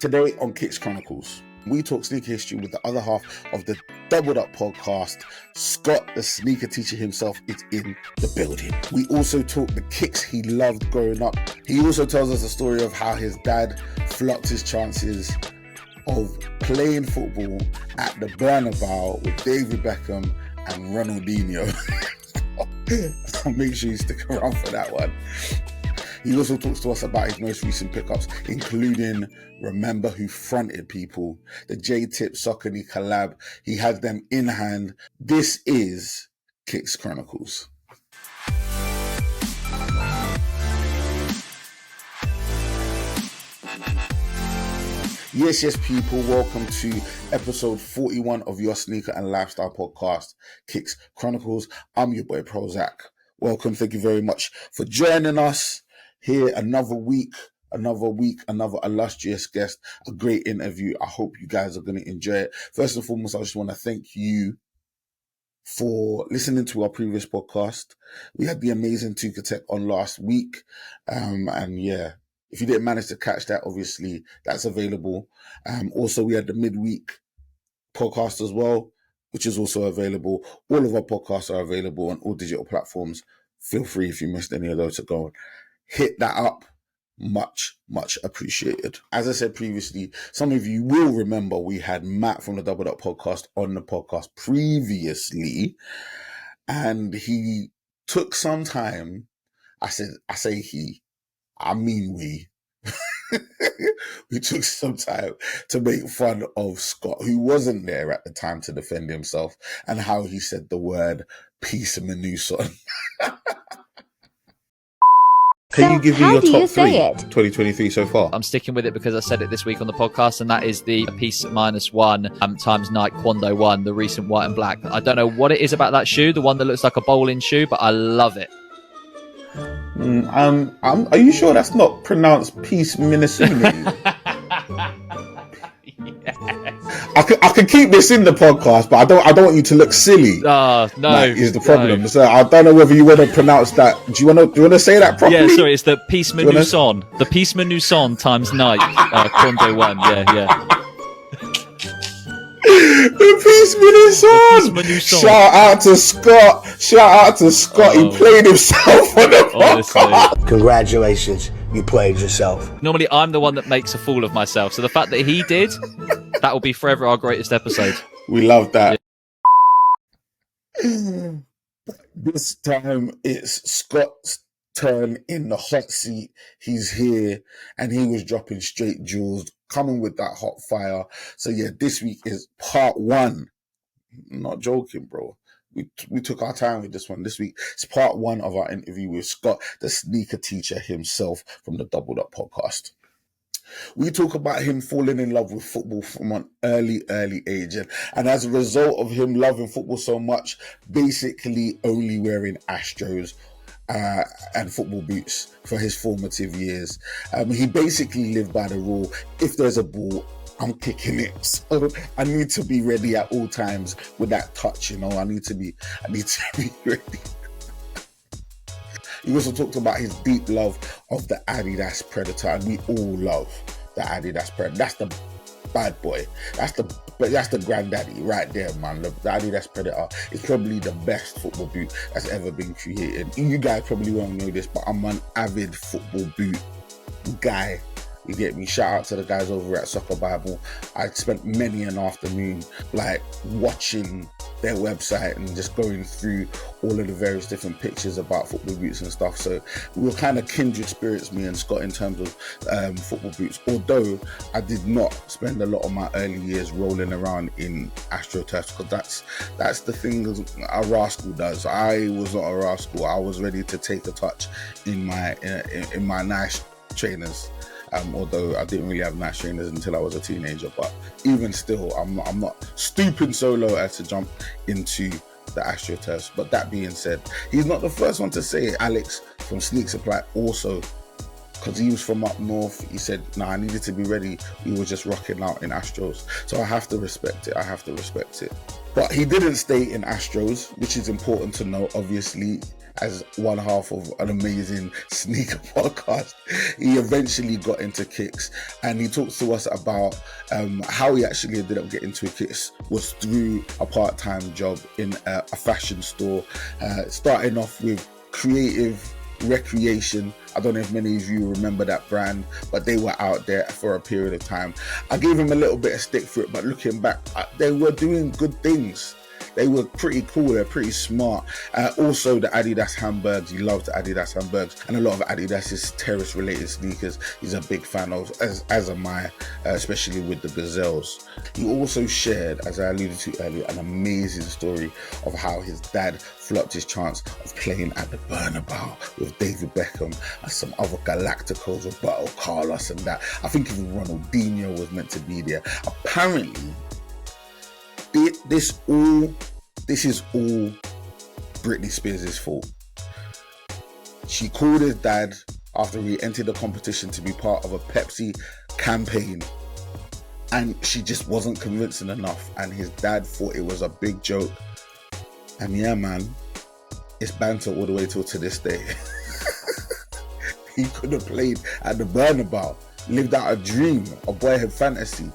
Today on Kicks Chronicles, we talk sneaker history with the other half of the Doubled Up podcast. Scott, the sneaker teacher himself, is in the building. We also talk the kicks he loved growing up. He also tells us a story of how his dad flopped his chances of playing football at the Bernabeu with David Beckham and Ronaldinho. So make sure you stick around for that one. He also talks to us about his most recent pickups, including Remember Who Fronted People, the J-Tip Saucony collab. He has them in hand. This is Kicks Chronicles. Yes, people, welcome to episode 41 of your sneaker and lifestyle podcast, Kicks Chronicles. I'm your boy PROZECH. Welcome, thank you very much for joining us. Here, another week, another illustrious guest, a great interview. I hope you guys are going to enjoy it. First and foremost, I just want to thank you for listening to our previous podcast. We had the amazing Tuka Tech on last week. And yeah, if you didn't manage to catch that, obviously that's available. Also, we had the midweek podcast as well, which is also available. All of our podcasts are available on all digital platforms. Feel free, if you missed any of those, to go and hit that up. Much appreciated. As I said previously, some of you will remember we had Matt from the Doubled Up podcast on the podcast previously, and he took some time. I mean we. We took some time to make fun of Scott, who wasn't there at the time to defend himself, and how he said the word peace manuson. Can you give me your top three 2023 so far? I'm sticking with it because I said it this week on the podcast, and that is the Peace -1 times Nike Quando 1, the recent white and black. I don't know what it is about that shoe, the one that looks like a bowling shoe, but I love it. Are you sure that's not pronounced Peace Minnesota? Yes. I can keep this in the podcast, but I don't want you to look silly. No, is the problem. No. So I don't know whether you want to pronounce that. Do you want to say that properly? Yeah, sorry, it's the Peace Manuson. The Peace Manuson times Nike Quando 1. Yeah. The Peace Manuson. Shout out to Scott. He played himself on the podcast. Congratulations, you played yourself. Normally, I'm the one that makes a fool of myself. So the fact that he did, that will be forever our greatest episode. We love that. Yeah. This time it's Scott's turn in the hot seat. He's here and he was dropping straight jewels, coming with that hot fire. So yeah, this week is part one. I'm not joking, bro. We took our time with this one. This week it's part one of our interview with Scott, the sneaker teacher himself from the Doubled Up podcast. We talk about him falling in love with football from an early age. And as a result of him loving football so much, basically only wearing Astros and football boots for his formative years. He basically lived by the rule, if there's a ball, I'm kicking it. So I need to be ready at all times with that touch, you know. I need to be ready. He also talked about his deep love of the Adidas Predator, and we all love the Adidas Predator. That's the bad boy. That's the granddaddy right there, man. The Adidas Predator is probably the best football boot that's ever been created. You guys probably won't know this, but I'm an avid football boot guy. You get me? Shout out to the guys over at Soccer Bible. I spent many an afternoon watching their website and just going through all of the various different pictures about football boots and stuff. So we were kind of kindred spirits, me and Scott, in terms of football boots. Although I did not spend a lot of my early years rolling around in Astro turfs, because that's the thing a rascal does. I was not a rascal. I was ready to take the touch in my nice trainers. Although I didn't really have nice trainers until I was a teenager, but even still, I'm not stooping so low as to jump into the AstroTurfs. But that being said, he's not the first one to say it. Alex from Sneak Supply also, because he was from up north, he said, I needed to be ready. We were just rocking out in Astros. So I have to respect it. But he didn't stay in Astros, which is important to know, obviously. as one half of an amazing sneaker podcast, he eventually got into kicks, and he talks to us about how he actually ended up getting into kicks was through a part-time job in a fashion store, starting off with Creative Recreation. I don't know if many of you remember that brand, but they were out there for a period of time. I gave him a little bit of stick for it, but looking back, they were doing good things. They were pretty cool. They're pretty smart. Also, the Adidas Hamburgs. He loved the Adidas Hamburgs and a lot of Adidas's terrace-related sneakers. He's a big fan of, as am I, especially with the Gazelles. He also shared, as I alluded to earlier, an amazing story of how his dad flopped his chance of playing at the Bernabeu with David Beckham and some other Galacticos, Roberto Carlos and that. I think even Ronaldinho was meant to be there. Apparently, this is all Britney Spears' fault. She called his dad after he entered the competition to be part of a Pepsi campaign, and she just wasn't convincing enough, and his dad thought it was a big joke. And yeah, man, it's banter all the way till to this day. He could have played at the Bernabeu, lived out a dream, a boyhood fantasy,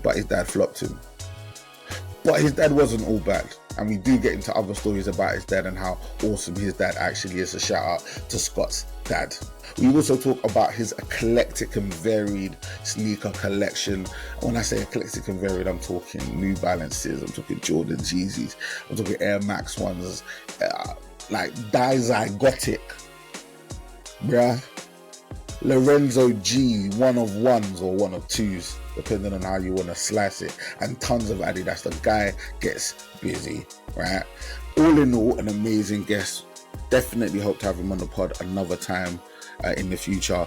but his dad flopped him. But his dad wasn't all bad, and we do get into other stories about his dad and how awesome his dad actually is. A shout out to Scott's dad. We also talk about his eclectic and varied sneaker collection. When I say eclectic and varied, I'm talking New Balances, I'm talking Jordan Yeezys, I'm talking Air Max ones, like Dizygotic, bruh. Lorenzo G, one of ones or one of twos, depending on how you want to slice it, and tons of Adidas. The guy gets busy, right? All in all, an amazing guest. Definitely hope to have him on the pod another time in the future.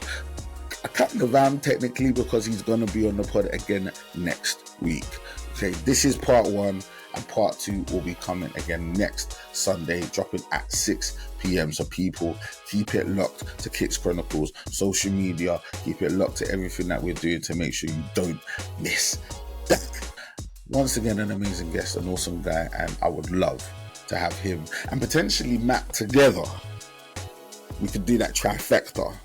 I can't confirm technically because he's going to be on the pod again next week. Okay, this is part one, and part two will be coming again next Sunday, dropping at 6 p.m. So people, keep it locked to Kicks Chronicles, social media, keep it locked to everything that we're doing to make sure you don't miss that. Once again, an amazing guest, an awesome guy, and I would love to have him and potentially Matt together. We could do that trifecta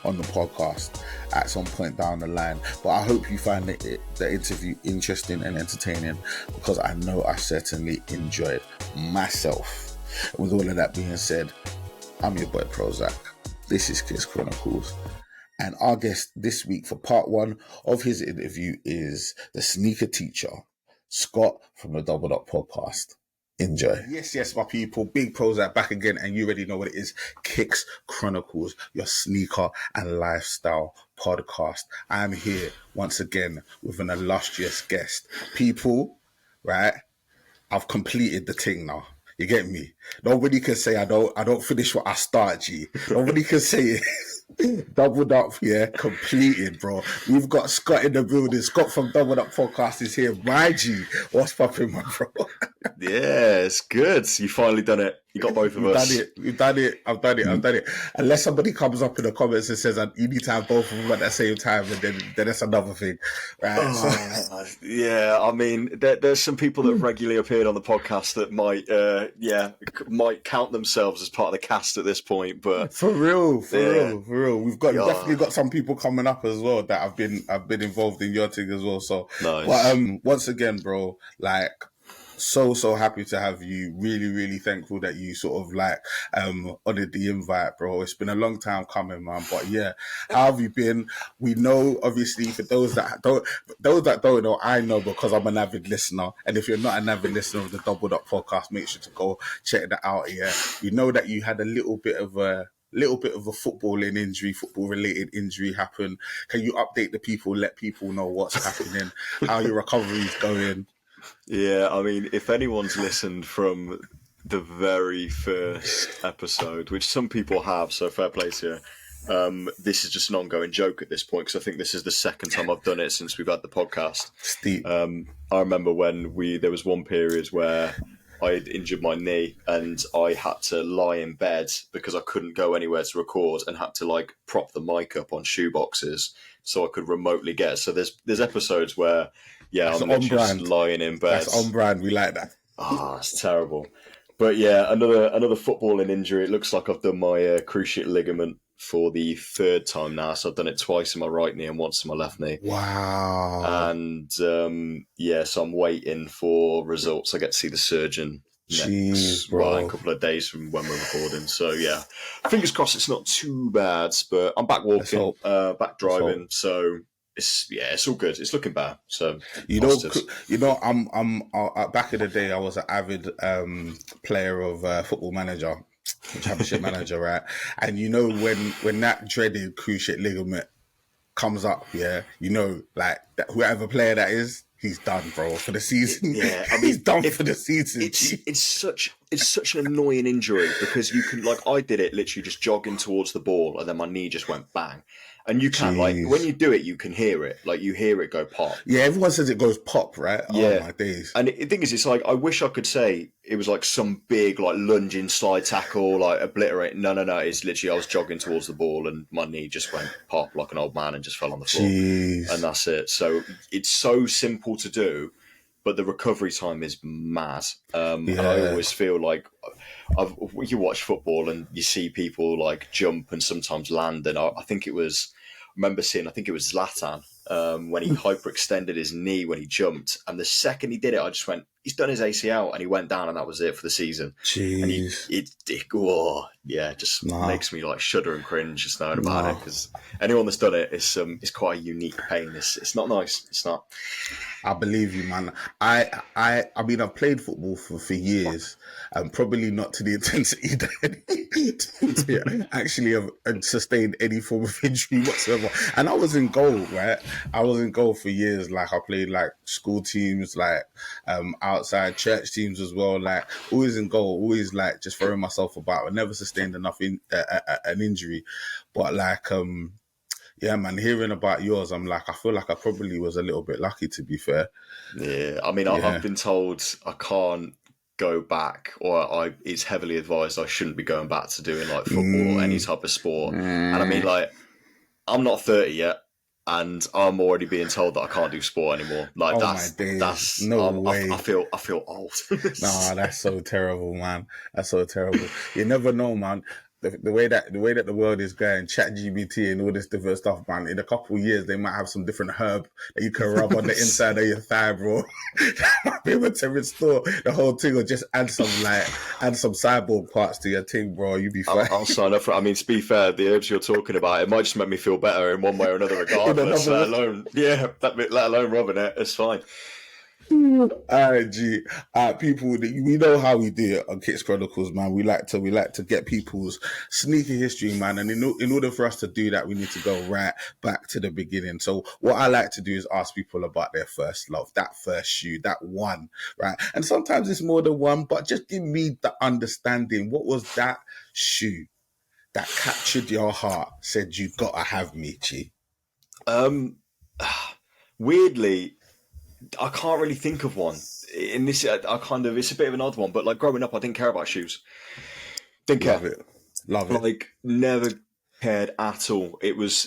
on the podcast at some point down the line, but I hope you find the interview interesting and entertaining, because I know I certainly enjoyed myself. With all of that being said, I'm your boy PROZECH. This is Kicks Chronicles, and our guest this week for part one of his interview is the sneaker teacher, Scott from the Double Up podcast. Enjoy. Yes, my people. Big PROZECH back again, and you already know what it is. Kicks Chronicles, your sneaker and lifestyle podcast. I am here once again with an illustrious guest. People, right? I've completed the thing now. You get me? Nobody can say I don't finish what I start, G. Nobody can say it. Doubled Up, yeah, completed, bro. We've got Scott in the building. Scott from Doubled Up Podcast is here. My G, what's popping, my bro? Yeah, it's good. You finally done it. You got both of us. We've done it. I've done it. Unless somebody comes up in the comments and says, you need to have both of them at the same time, and then that's another thing, right? Yeah, I mean, there's some people that have regularly appeared on the podcast that might count themselves as part of the cast at this point, but for real. We've definitely got some people coming up as well that I've been involved in your thing as well. So, nice. But once again, bro, like, so happy to have you. Really thankful that you sort of like honored the invite, bro. It's been a long time coming, man. But yeah, how have you been? We know, obviously, for those that don't know, I know because I'm an avid listener. And if you're not an avid listener of the Doubled Up podcast, make sure to go check that out. Yeah, we know that you had a little bit of a football-related injury happen. Can you update the people, let people know what's happening, how your recovery is going? Yeah, I mean, if anyone's listened from the very first episode, which some people have, so fair play to you, this is just an ongoing joke at this point, because I think this is the second time I've done it since we've had the podcast. Steep. I remember when there was one period where I had injured my knee and I had to lie in bed because I couldn't go anywhere to record, and had to like prop the mic up on shoeboxes so I could remotely get it. So there's episodes where, yeah, I'm literally just lying in bed. That's on brand. We like that. It's terrible. But yeah, another footballing injury. It looks like I've done my cruciate ligament for the third time now. So I've done it twice in my right knee and once in my left knee. Wow. And so I'm waiting for results. I get to see the surgeon Jeez, bro. in a couple of days from when we're recording. So yeah, fingers crossed it's not too bad. But I'm back walking, back driving. So it's all good. It's looking better. So I'm back in the day. I was an avid player of Football Manager, Championship Manager, right? And when that dreaded cruciate ligament comes up, like whoever player that is, he's done, bro, for the season. He's done for the season. It's such an annoying injury because you can, like, I did it literally just jogging towards the ball and then my knee just went bang. And you can, like, when you do it, you can hear it. Like, you hear it go pop. Yeah, everyone says it goes pop, right? Yeah. Oh, my days. And the thing is, it's like, I wish I could say it was like some big, like, lunging slide tackle, like, obliterate. No. It's literally, I was jogging towards the ball and my knee just went pop like an old man and just fell on the floor. Jeez. And that's it. So it's so simple to do, but the recovery time is mad. And I always feel like you watch football and you see people like jump and sometimes land. And I remember seeing Zlatan when he hyperextended his knee when he jumped. And the second he did it, I just went, he's done his ACL, and he went down and that was it for the season. Jeez. And it just makes me like shudder and cringe just knowing about it, because anyone that's done it is quite a unique pain. It's not nice. It's not. I believe you, man. I mean, I've played football for years, and probably not to the intensity that actually have sustained any form of injury whatsoever. And I was in goal, right? I was in goal for years. Like, I played like school teams, like outside church teams as well. Like, always in goal, always like just throwing myself about. I never sustained enough an injury, but like yeah, man, hearing about yours, I'm like, I feel like I probably was a little bit lucky, to be fair. Yeah, I mean, I've been told I can't go back, or it's heavily advised I shouldn't be going back to doing like football or any type of sport. And I mean, like, I'm not 30 yet, and I'm already being told that I can't do sport anymore. Like, that's no way. I feel old. Nah, that's so terrible, man. That's so terrible. You never know, man. The way that the world is going, ChatGPT and all this different stuff, man. In a couple of years, they might have some different herb that you can rub on the inside of your thigh, bro. That might be able to restore the whole thing, or just add some cyborg parts to your thing, bro. You be fine. I'll sign up for it. I mean, to be fair, the herbs you're talking about, it might just make me feel better in one way or another, regardless. let alone rubbing it. It's fine. Alright, G. People, we know how we do it on Kicks Chronicles, man. We like to get people's sneaker history, man. And in order for us to do that, we need to go right back to the beginning. So what I like to do is ask people about their first love, that first shoe, that one, right? And sometimes it's more than one, but just give me the understanding. What was that shoe that captured your heart, said, you gotta have me, G? Weirdly, I can't really think of one. In this, it's a bit of an odd one, but like growing up, I didn't care about shoes. Didn't care. Love it. Like, never cared at all.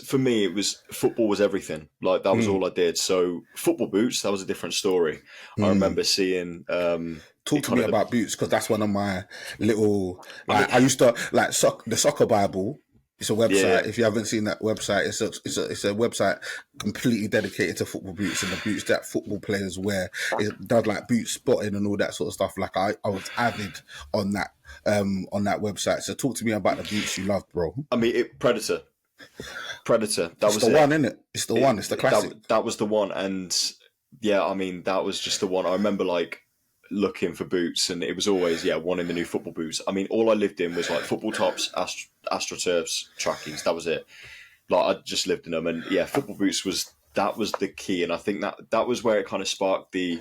For me, football was everything. Like, that was all I did. So football boots, that was a different story. I remember seeing. Talk to me about boots, because that's one of my little. Like, I used to like the Soccer Bible. It's a website. Yeah. If you haven't seen that website, it's a website completely dedicated to football boots and the boots that football players wear. It does like boot spotting and all that sort of stuff. Like, I was avid on that website. So talk to me about the boots you love, bro. I mean, Predator. That it's was the one, isn't it? It's the one. It's the classic. That was the one, and yeah, I mean, that was just the one. I remember like looking for boots, and it was always wanting the new football boots. I mean, all I lived in was like football tops, Astro turfs, trackies. That was it. Like, I just lived in them, and football boots was the key. And I think that was where it kind of sparked the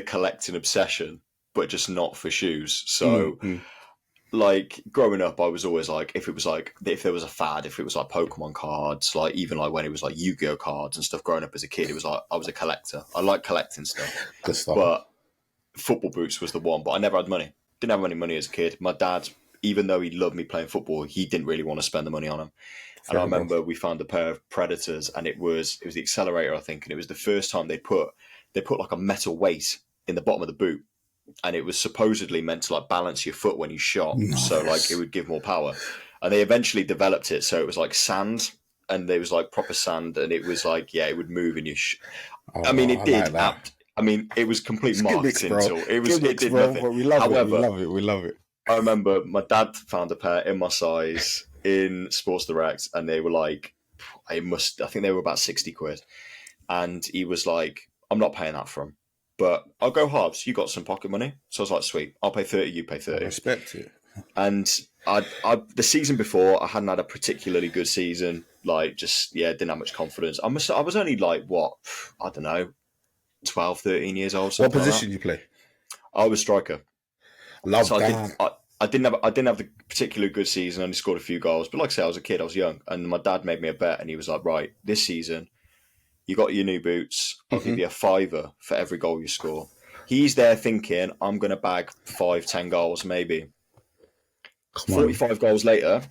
collecting obsession, but just not for shoes. So like growing up, I was always like, if there was a fad, if it was like Pokemon cards, like even like when it was like Yu-Gi-Oh cards and stuff. Growing up as a kid, it was like I was a collector. I like collecting stuff. Good stuff. But football boots was the one, but I never had money. Didn't have any money as a kid. My dad, even though he loved me playing football, he didn't really want to spend the money on them. And I remember we found a pair of Predators, and it was the accelerator, I think, and it was the first time they put like a metal weight in the bottom of the boot. and it was supposedly meant to like balance your foot when you shot, so like Nice. it would give more power. And they eventually developed it so it was like sand, and there was like proper sand, and it was like it would move in your. Oh, I mean, it I did. like that. I mean, it was complete It's gimmicks, marketing bro. tool. It Gimmicks, did bro, nothing. but we love However, it. We love it. I remember my dad found a pair in my size in Sports Direct, and they were like, I think they were about 60 quid. And he was like, I'm not paying that for them, but I'll go halves. You got some pocket money. So I was like, sweet, I'll pay 30, you pay I 30. respect it. And the season before, I hadn't had a particularly good season. Like, just, didn't have much confidence. I was only like, I don't know, 12, 13 years old. What position you play? I was striker. Love So that. I didn't have the particularly good season. I only scored a few goals, but like I say, I was a kid, I was young, and my dad made me a bet, and he was like, "Right, this season, you got your new boots. I'll give you a £5 for every goal you score." He's there thinking, "I'm going to bag 5-10 goals, maybe." Come on. 45 goals later,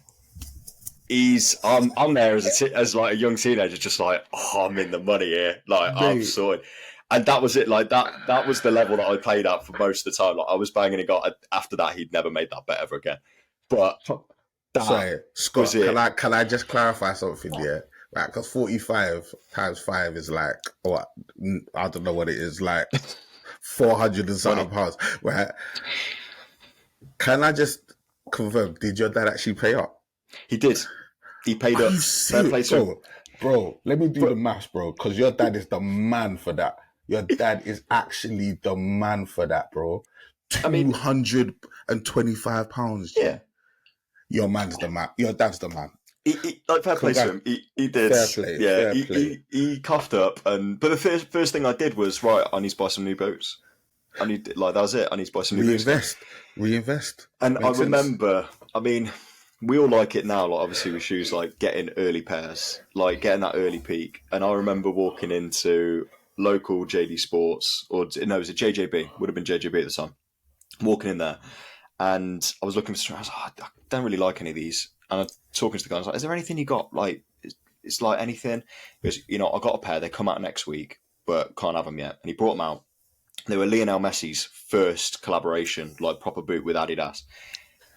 I'm there as like a young teenager, just like, oh, I'm in the money here, like I'm Mate. sorted. And that was it. Like that was the level that I played at for most of the time. Like I was banging a goal. After that, he'd never made that bet ever again. But that Sorry, Scott, was it. can I just clarify something here? Right, because 45 times 5 is like, what? I don't know what it is, like 400 and something pounds. Right? Can I just confirm, did your dad actually pay up? He did. He paid up. Bro, let me do the maths, bro, because your dad is the man for that. Your dad is actually the man for that, bro. £225. Yeah. Your man's the man. Your dad's the man. Fair play to him. He did. Fair play. Yeah, Fair play. he coughed up, but the first thing I did was, right, I need to buy some new boots. That was it. I need to buy some new boots. Reinvest. And Makes I remember, I mean, we all like it now, like obviously with shoes, like getting early pairs, like getting that early peak. And I remember walking into local JD Sports, it was a JJB, would have been JJB at the time, walking in there, and I was looking for, I was like, I don't really like any of these. And I'm talking to the guy, I was like, is there anything you got? Like, it's like anything. He goes, I got a pair, they come out next week, but can't have them yet. And he brought them out. They were Lionel Messi's first collaboration, like proper boot with Adidas.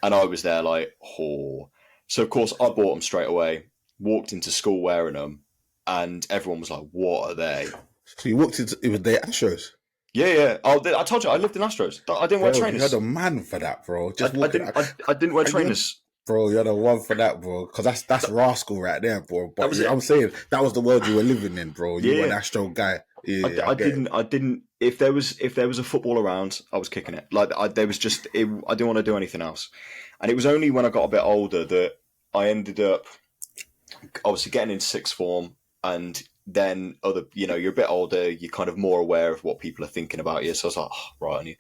And I was there like, oh. So, of course, I bought them straight away, walked into school wearing them, and everyone was like, what are they? So you walked into, it was the Astros? Yeah. I told you, I lived in Astros. I didn't wear trainers. You're the man for that, bro. I didn't wear trainers. Bro, you're the one for that, bro. Because that's rascal right there, bro. But I'm saying, that was the world you were living in, bro. You were an Astro guy. Yeah, I didn't. If there was a football around, I was kicking it. Like I didn't want to do anything else. And it was only when I got a bit older that I ended up obviously getting into sixth form, and then you're a bit older, you're kind of more aware of what people are thinking about you. So I was like, oh, right, I need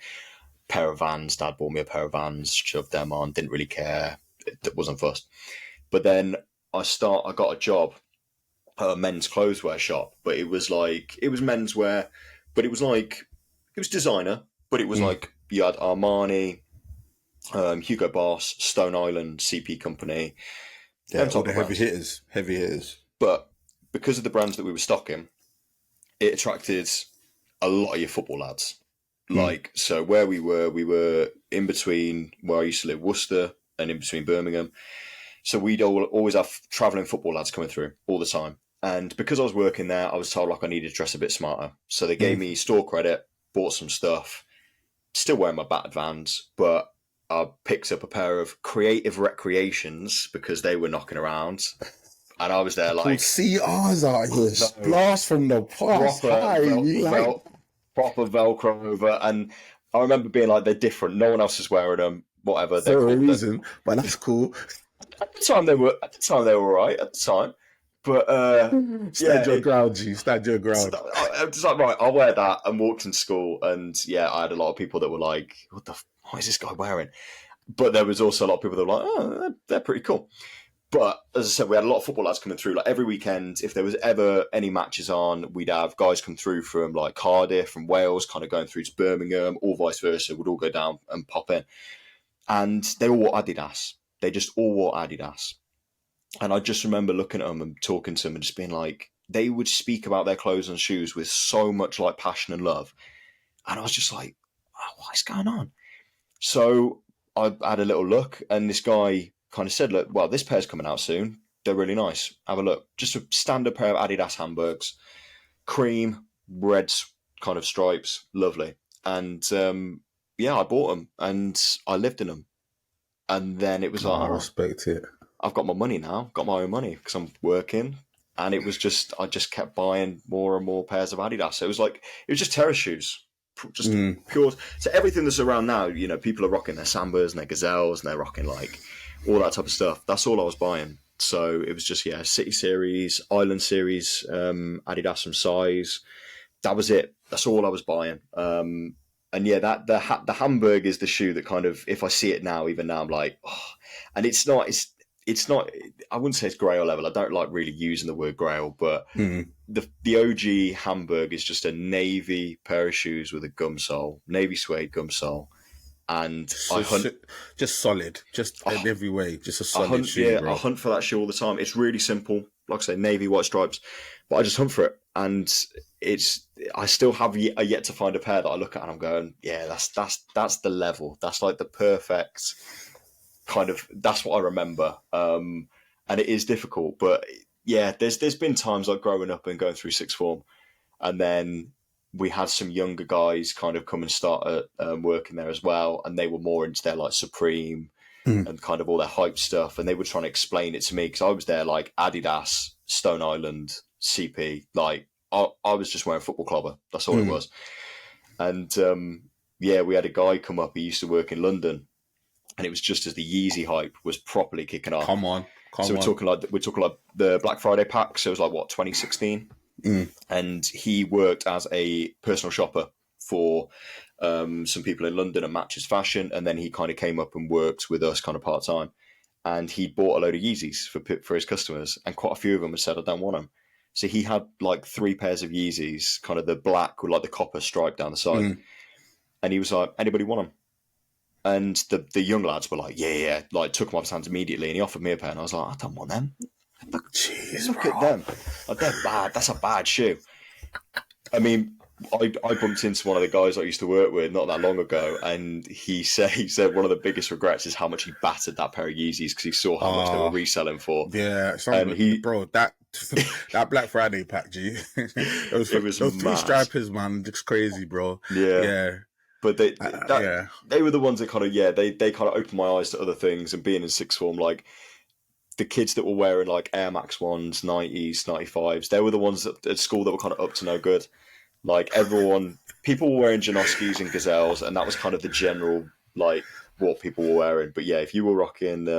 a pair of Vans. Dad bought me a pair of Vans, shoved them on, didn't really care. It wasn't fussed. But then I got a job at a men's clotheswear shop, but it was menswear, but it was designer, but it was like you had Armani, Hugo Boss, Stone Island, CP Company. Yeah, all the heavy hitters. But because of the brands that we were stocking, it attracted a lot of your football lads. Like, so where we were in between where I used to live, Worcester, and in between Birmingham. So we'd always have travelling football lads coming through all the time. And because I was working there, I was told like I needed to dress a bit smarter. So they gave me store credit, bought some stuff, still wearing my battered Vans, but I picked up a pair of Creative Recreations because they were knocking around. And I was there like... CRs are here. Blast from the past. Proper Velcro over. And I remember being like, they're different. No one else is wearing them. Whatever. For a reason, but that's cool. At the time they were all right. At the time, but stand your ground, G. Stand your ground. I was like, right, I'll wear that, and walked in school, and I had a lot of people that were like, what is this guy wearing? But there was also a lot of people that were like, oh, they're pretty cool. But as I said, we had a lot of football lads coming through. Like every weekend, if there was ever any matches on, we'd have guys come through from like Cardiff, from Wales, kind of going through to Birmingham, or vice versa. We'd all go down and pop in. And they all wore Adidas. They just all wore Adidas. And I just remember looking at them and talking to them and just being like, they would speak about their clothes and shoes with so much like passion and love. And I was just like, what is going on? So I had a little look, and this guy kind of said, look, well, this pair's coming out soon. They're really nice. Have a look. Just a standard pair of Adidas Hamburgs, cream, red kind of stripes, lovely. And I bought them and I lived in them. And then it was like, I respect it. I've got my money now, got my own money because I'm working. And it was just, I just kept buying more and more pairs of Adidas. It was just terrace shoes. Just pure. So everything that's around now, you know, people are rocking their Sambas and their Gazelles and they're rocking like all that type of stuff. That's all I was buying. So it was just, City Series, Island Series, Adidas from size. That was it. That's all I was buying. And the Hamburg is the shoe that kind of, if I see it now, even now, I'm like, oh. And it's not, I wouldn't say it's grail level. I don't like really using the word grail, but the OG Hamburg is just a navy pair of shoes with a gum sole, navy suede gum sole. And just solid, just in every way, just a solid shoe. Yeah, bro. I hunt for that shoe all the time. It's really simple, like I say, navy white stripes, but I just hunt for it, and I still have yet to find a pair that I look at and I'm going, yeah, that's the level. That's like the perfect kind of. That's what I remember, and it is difficult, but yeah, there's been times like growing up and going through sixth form, and then we had some younger guys kind of come and start working there as well, and they were more into their like Supreme and kind of all their hype stuff, and they were trying to explain it to me because I was there like Adidas, Stone Island, CP, like I was just wearing football clobber. That's all it was. And we had a guy come up. He used to work in London, and it was just as the Yeezy hype was properly kicking off. We're talking like the Black Friday pack. So it was like what 2016. And he worked as a personal shopper for some people in London and Matches Fashion, and then he kind of came up and worked with us kind of part time, and he bought a load of Yeezys for his customers, and quite a few of them had said I don't want them, so he had like 3 pairs of Yeezys, kind of the black with like the copper stripe down the side, and he was like, anybody want them? And the young lads were like, yeah, like took them off his hands immediately, and he offered me a pair, and I was like, I don't want them. Look at them. Like, they're bad. That's a bad shoe. I mean, I bumped into one of the guys I used to work with not that long ago, and he said one of the biggest regrets is how much he battered that pair of Yeezys because he saw how much they were reselling for. Yeah, that Black Friday pack, G. those 3 stripers, man, it's crazy, bro. Yeah. But they were the ones that kind of they kind of opened my eyes to other things, and being in sixth form, like. The kids that were wearing like Air Max 1s, 90s, 95s, they were the ones at school that were kind of up to no good. Like people were wearing Janoskis and Gazelles, and that was kind of the general, like, what people were wearing. But yeah, if you were rocking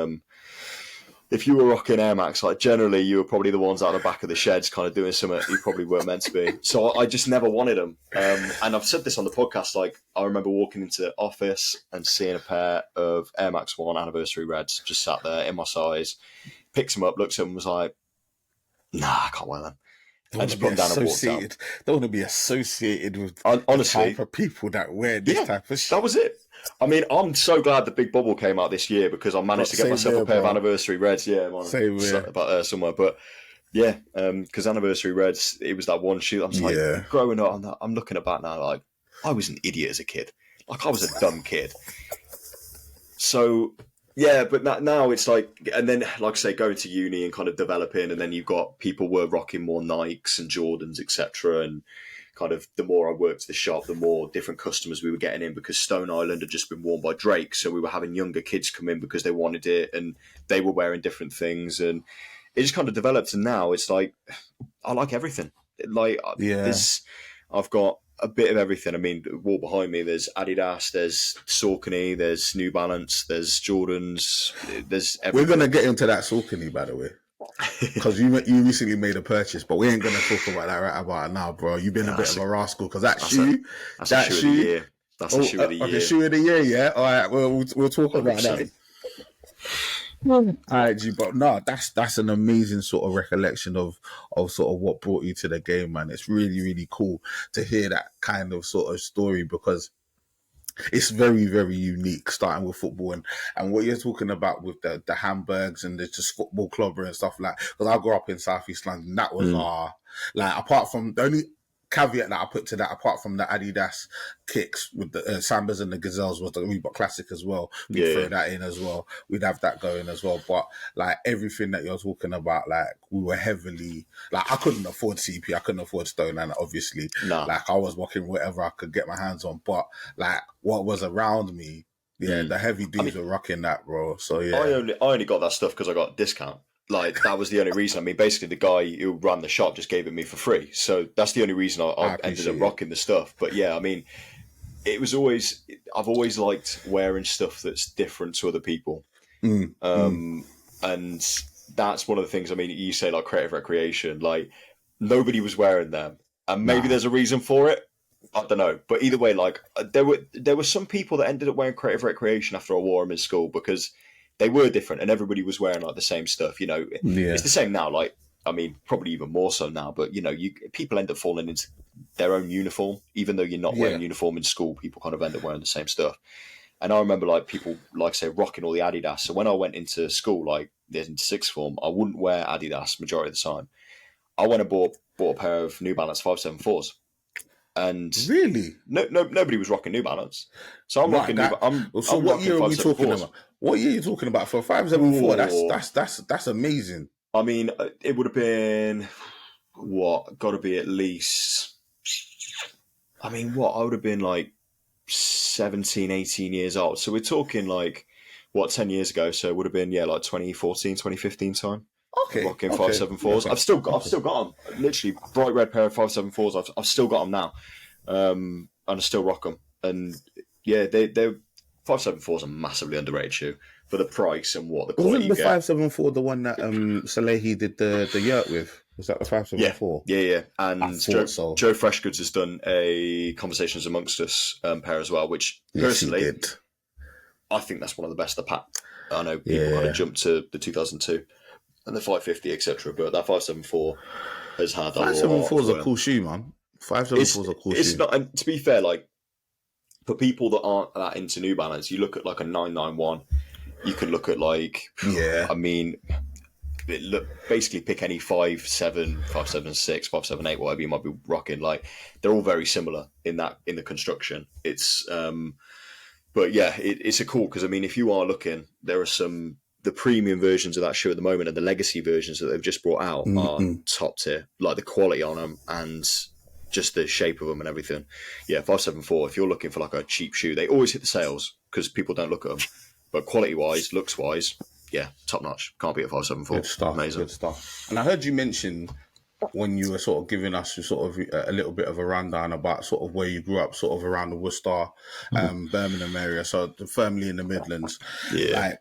Air Max, like generally you were probably the ones out the back of the sheds kind of doing something you probably weren't meant to be. So I just never wanted them. And I've said this on the podcast, like I remember walking into the office and seeing a pair of Air Max 1 Anniversary Reds just sat there in my size, picked them up, looked at them and was like, nah, I can't wear them. And just put them down and walked out. Don't want to be associated with honestly, the type of people that wear this type of shit. That was it. I mean, I'm so glad the Big Bubble came out this year because I managed to get myself a pair of Anniversary Reds. Yeah, man, same here. About there somewhere. But yeah, because Anniversary Reds, it was that one shoe. I'm like, growing up, I'm looking back now, like I was an idiot as a kid. Like I was a dumb kid. So yeah, but now it's like, and then like I say, going to uni and kind of developing, and then you've got people were rocking more Nikes and Jordans, etc. And kind of the more I worked the shop, the more different customers we were getting in because Stone Island had just been worn by Drake. So we were having younger kids come in because they wanted it and they were wearing different things. And it just kind of developed. And now it's like, I like everything. Like, I've got a bit of everything. I mean, wall behind me, there's Adidas, there's Saucony, there's New Balance, there's Jordans, there's everything. We're going to get into that Saucony, by the way. Because you recently made a purchase, but we ain't gonna talk about that right about now, bro. You've been a bit of a rascal because that's a shoe of the year. That's a shoe of the year. Okay, shoe of the year, yeah. All right, we'll talk about that. All right, G, but no, that's an amazing sort of recollection of sort of what brought you to the game, man. It's really, really cool to hear that kind of sort of story because it's very, very unique, starting with football and what you're talking about with the Hamburgs and the just football clubber and stuff like. Because I grew up in South East London, that was like apart from the only caveat that I put to that, apart from the Adidas kicks with the Sambas and the Gazelles, was the Reebok Classic as well. We'd throw that in as well. We'd have that going as well. But like everything that you're talking about, like we were heavily, like I couldn't afford CP, I couldn't afford Stone, and obviously, like I was walking whatever I could get my hands on. But like what was around me, the heavy dudes were rocking that, bro. So yeah, I only got that stuff because I got a discount. Like that was the only reason. I mean, basically, the guy who ran the shop just gave it me for free. So that's the only reason I ended up rocking the stuff. But yeah, I mean, it was always, I've always liked wearing stuff that's different to other people. And that's one of the things. I mean, you say like creative recreation, like nobody was wearing them, and maybe there's a reason for it. I don't know, but either way, like there were some people that ended up wearing creative recreation after I wore them in school because they were different, and everybody was wearing like the same stuff. You know, it's the same now. Like, I mean, probably even more so now. But you know, people end up falling into their own uniform, even though you're not wearing uniform in school. People kind of end up wearing the same stuff. And I remember like people like say rocking all the Adidas. So when I went into school, like into sixth form, I wouldn't wear Adidas majority of the time. I went and bought a pair of New Balance 574s. And really, nobody was rocking New Balance, so I'm rocking. So what year are we talking about? What year are you talking about for 574? That's amazing. I mean, it would have been got to be at least. I mean, I would have been like 17, 18 years old. So we're talking like 10 years ago. So it would have been like 2014, 2015 time. Okay, rocking 574s. Okay. I've still got them. Literally bright red pair of 574s. I've still got them now, and I still rock them. And yeah, they 574s are massively underrated shoe for the price and what the quality. Wasn't the 574 the one that Salehi did the yurt with? Was that the 574? Yeah. And Joe Freshgoods has done a Conversations Amongst Us pair as well, which personally, I think that's one of the best of the pack. I know people kind of jumped to the 2002. And the 550, etc. But that 574 has had 574 is a cool shoe, man. 574 is a cool shoe. It's not, and to be fair, like for people that aren't that into New Balance, you look at like a 991. You can look at like, I mean, basically pick any 5.7, 5.76, 5.78, whatever you might be rocking. Like they're all very similar in the construction. It's, but yeah, it's a cool because I mean, if you are looking, there are the premium versions of that shoe at the moment and the legacy versions that they've just brought out are top tier. Like the quality on them and just the shape of them and everything. Yeah, 574. If you're looking for like a cheap shoe, they always hit the sales because people don't look at them. But quality wise, looks wise, yeah, top notch. Can't beat a 574. Good stuff. Amazing. Good stuff. And I heard you mention when you were sort of giving us sort of a little bit of a rundown about sort of where you grew up, sort of around the Worcester, Birmingham area, so firmly in the Midlands. Yeah. Like,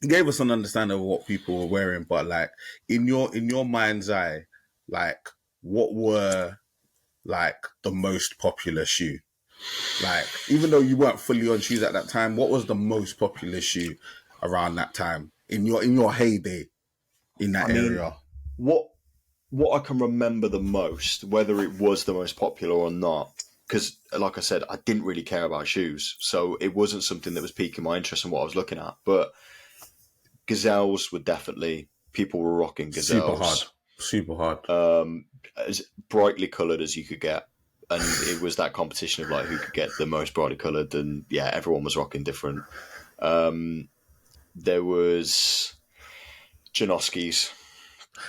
you gave us an understanding of what people were wearing, but like in your mind's eye, like what were like the most popular shoe? Like even though you weren't fully on shoes at that time, what was the most popular shoe around that time in your heyday in that area? What I can remember the most, whether it was the most popular or not, because like I said, I didn't really care about shoes, so it wasn't something that was piquing my interest in what I was looking at, but Gazelles were definitely, people were rocking Gazelles. Super hard. As brightly coloured as you could get. And it was that competition of like who could get the most brightly coloured, and yeah, everyone was rocking different. There was Janoski's,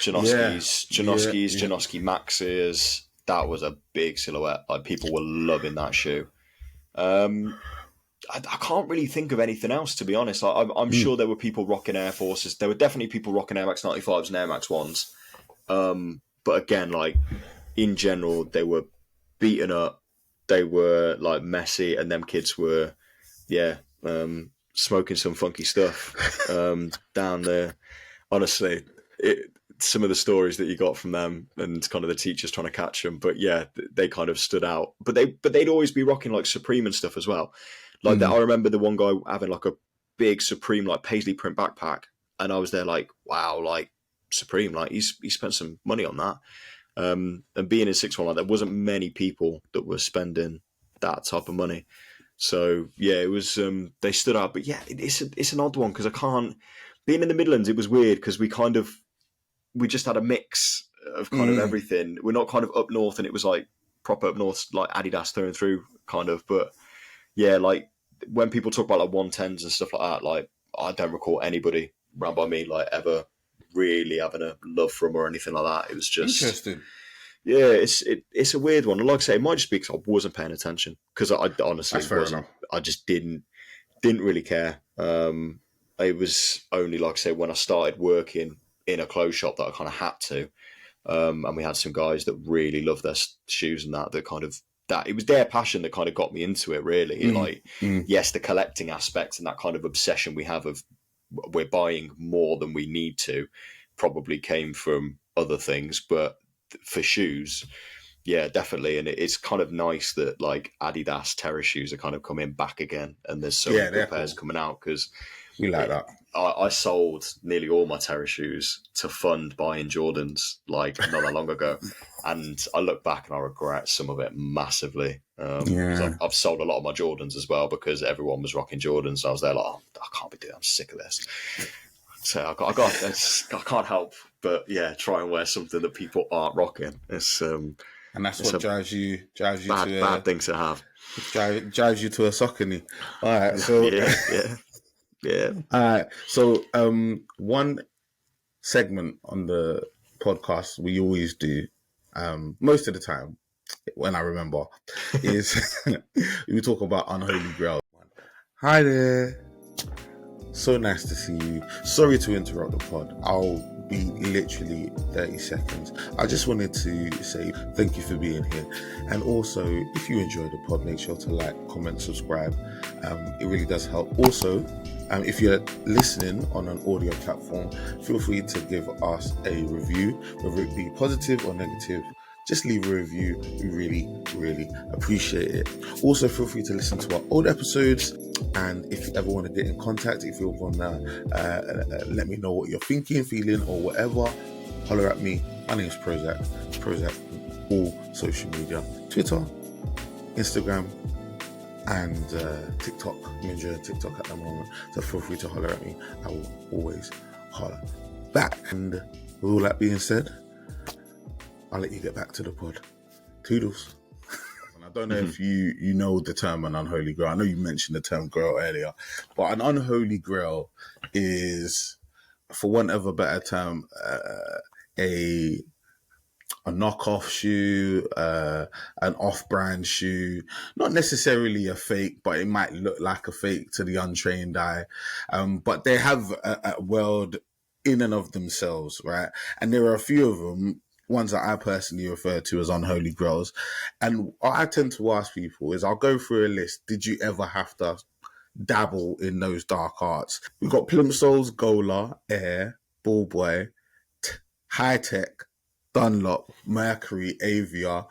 Janoski Maxes. That was a big silhouette. Like people were loving that shoe. I can't really think of anything else, to be honest. I'm sure there were people rocking Air Forces. There were definitely people rocking Air Max 95s and Air Max 1s. But again, like in general, they were beaten up. They were like messy, and them kids were, smoking some funky stuff down there. Honestly, some of the stories that you got from them and kind of the teachers trying to catch them. But yeah, they kind of stood out. But they'd always be rocking like Supreme and stuff as well. Like that, I remember the one guy having like a big Supreme like paisley print backpack, and I was there like, wow, like Supreme, like he spent some money on that. And being in sixth form, like there wasn't many people that were spending that type of money. So yeah, it was they stood out. But yeah, it's an odd one because I can't. Being in the Midlands, it was weird because we just had a mix of kind of everything. We're not kind of up north, and it was like proper up north, like Adidas through and through, kind of. But yeah, like when people talk about like 110s and stuff like that, like I don't recall anybody around by me like ever really having a love for them or anything like that. It was just Interesting. Yeah, it's a weird one. And like I say, it might just be because I wasn't paying attention. Because I honestly That's fair wasn't. enough. I just didn't really care. It was only, like I say, when I started working in a clothes shop that I kind of had to. And we had some guys that really loved their shoes and that kind of, that it was their passion that kind of got me into it, really. Like, yes, the collecting aspect and that kind of obsession we have of we're buying more than we need to probably came from other things. But for shoes, yeah, definitely. And it's kind of nice that like Adidas Terra shoes are kind of coming back again, and there's so many good pairs coming out, because we like that. I sold nearly all my Terra shoes to fund buying Jordans like not that long ago, and I look back and I regret some of it massively. I've sold a lot of my Jordans as well because everyone was rocking Jordans. So I was there like, oh, I can't be doing. I'm sick of this. So I can't help but try and wear something that people aren't rocking. It's and that's what drives you bad thing to have. Drives you to a soccer knee. All right, so yeah. All right, so one segment on the podcast we always do, most of the time, when I remember, is we talk about unholy grail. Hi there. So nice to see you. Sorry to interrupt the pod. I'll be literally 30 seconds. I just wanted to say thank you for being here. And also, if you enjoy the pod, make sure to like, comment, subscribe. It really does help. Also, if you're listening on an audio platform, feel free to give us a review, whether it be positive or negative. Just leave a review. We really, really appreciate it. Also, feel free to listen to our old episodes. And if you ever want to get in contact, if you want to let me know what you're thinking, feeling, or whatever, holler at me. My name is PROZECH. PROZECH on all social media. Twitter, Instagram, and TikTok. I'm enjoying TikTok at the moment. So feel free to holler at me. I will always holler back. And with all that being said, I'll let you get back to the pod. Toodles. I don't know if you know the term an unholy grail. I know you mentioned the term grail earlier, but an unholy grail is, for want of a better term, a knockoff shoe, an off-brand shoe, not necessarily a fake, but it might look like a fake to the untrained eye. But they have a world in and of themselves, right? And there are a few of them, ones that I personally refer to as unholy grails. And what I tend to ask people is, I'll go through a list. Did you ever have to dabble in those dark arts? We've got Plimsolls, Gola, Air, Ballboy, High Tech, Dunlop, Mercury, Avia,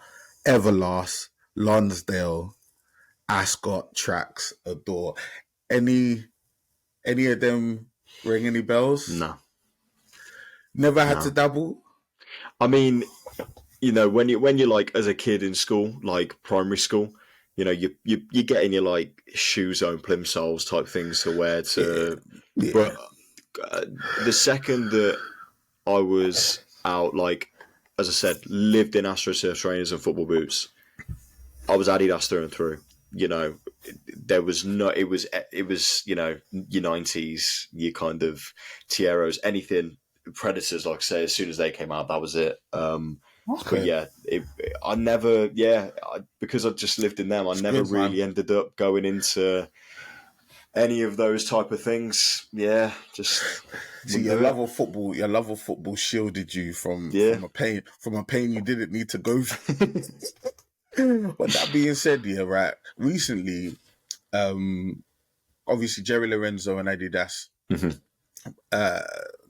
Everlast, Lonsdale, Ascot, Trax, Adore. Any of them ring any bells? No. Never had to dabble? I mean, when you're like as a kid in school, like primary school, you getting your like shoe zone plimsolls type things to wear to. Yeah. But the second that I was out, like as I said, lived in AstroTurf trainers and football boots, I was Adidas through and through. There was no. It was your 90s, your kind of Tierros, anything. Predators, like I say, as soon as they came out, that was it. But yeah, I never, because I just lived in them, I never really ended up going into any of those type of things. Yeah, just. So your love of football shielded you from a pain you didn't need to go through. But that being said, right, recently, obviously Jerry Lorenzo and Adidas,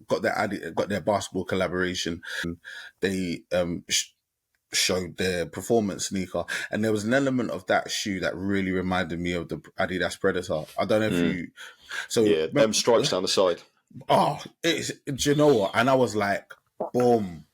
got their basketball collaboration. They showed their performance sneaker, and there was an element of that shoe that really reminded me of the Adidas Predator. I don't know if you. So them stripes down the side. Oh, do you know what? And I was like, boom.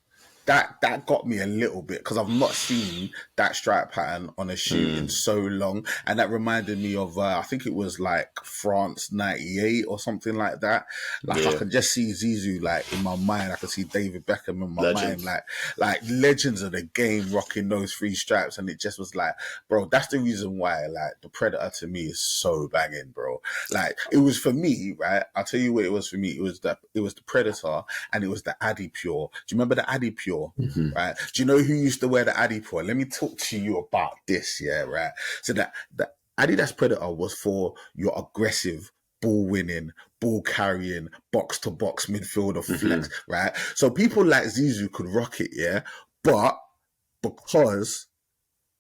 that got me a little bit because I've not seen that stripe pattern on a shoe in so long, and that reminded me of I think it was like France '98 or something like that. Like I Yeah. can just see Zizou like in my mind. I can see David Beckham in my Legend. mind, like legends of the game rocking those 3 stripes, and it just was like, bro, that's the reason why like the Predator to me is so banging, bro. Like it was for me, right? I'll tell you what it was for me. It was the Predator and it was the Adi Pure. Do you remember the Adi Pure? Right? Do you know who used to wear the Adi Pure? Let me talk to you about this, yeah, right? So that the Adidas Predator was for your aggressive, ball winning, ball carrying, box to box midfielder flex, right? So people like Zizou could rock it, yeah, but because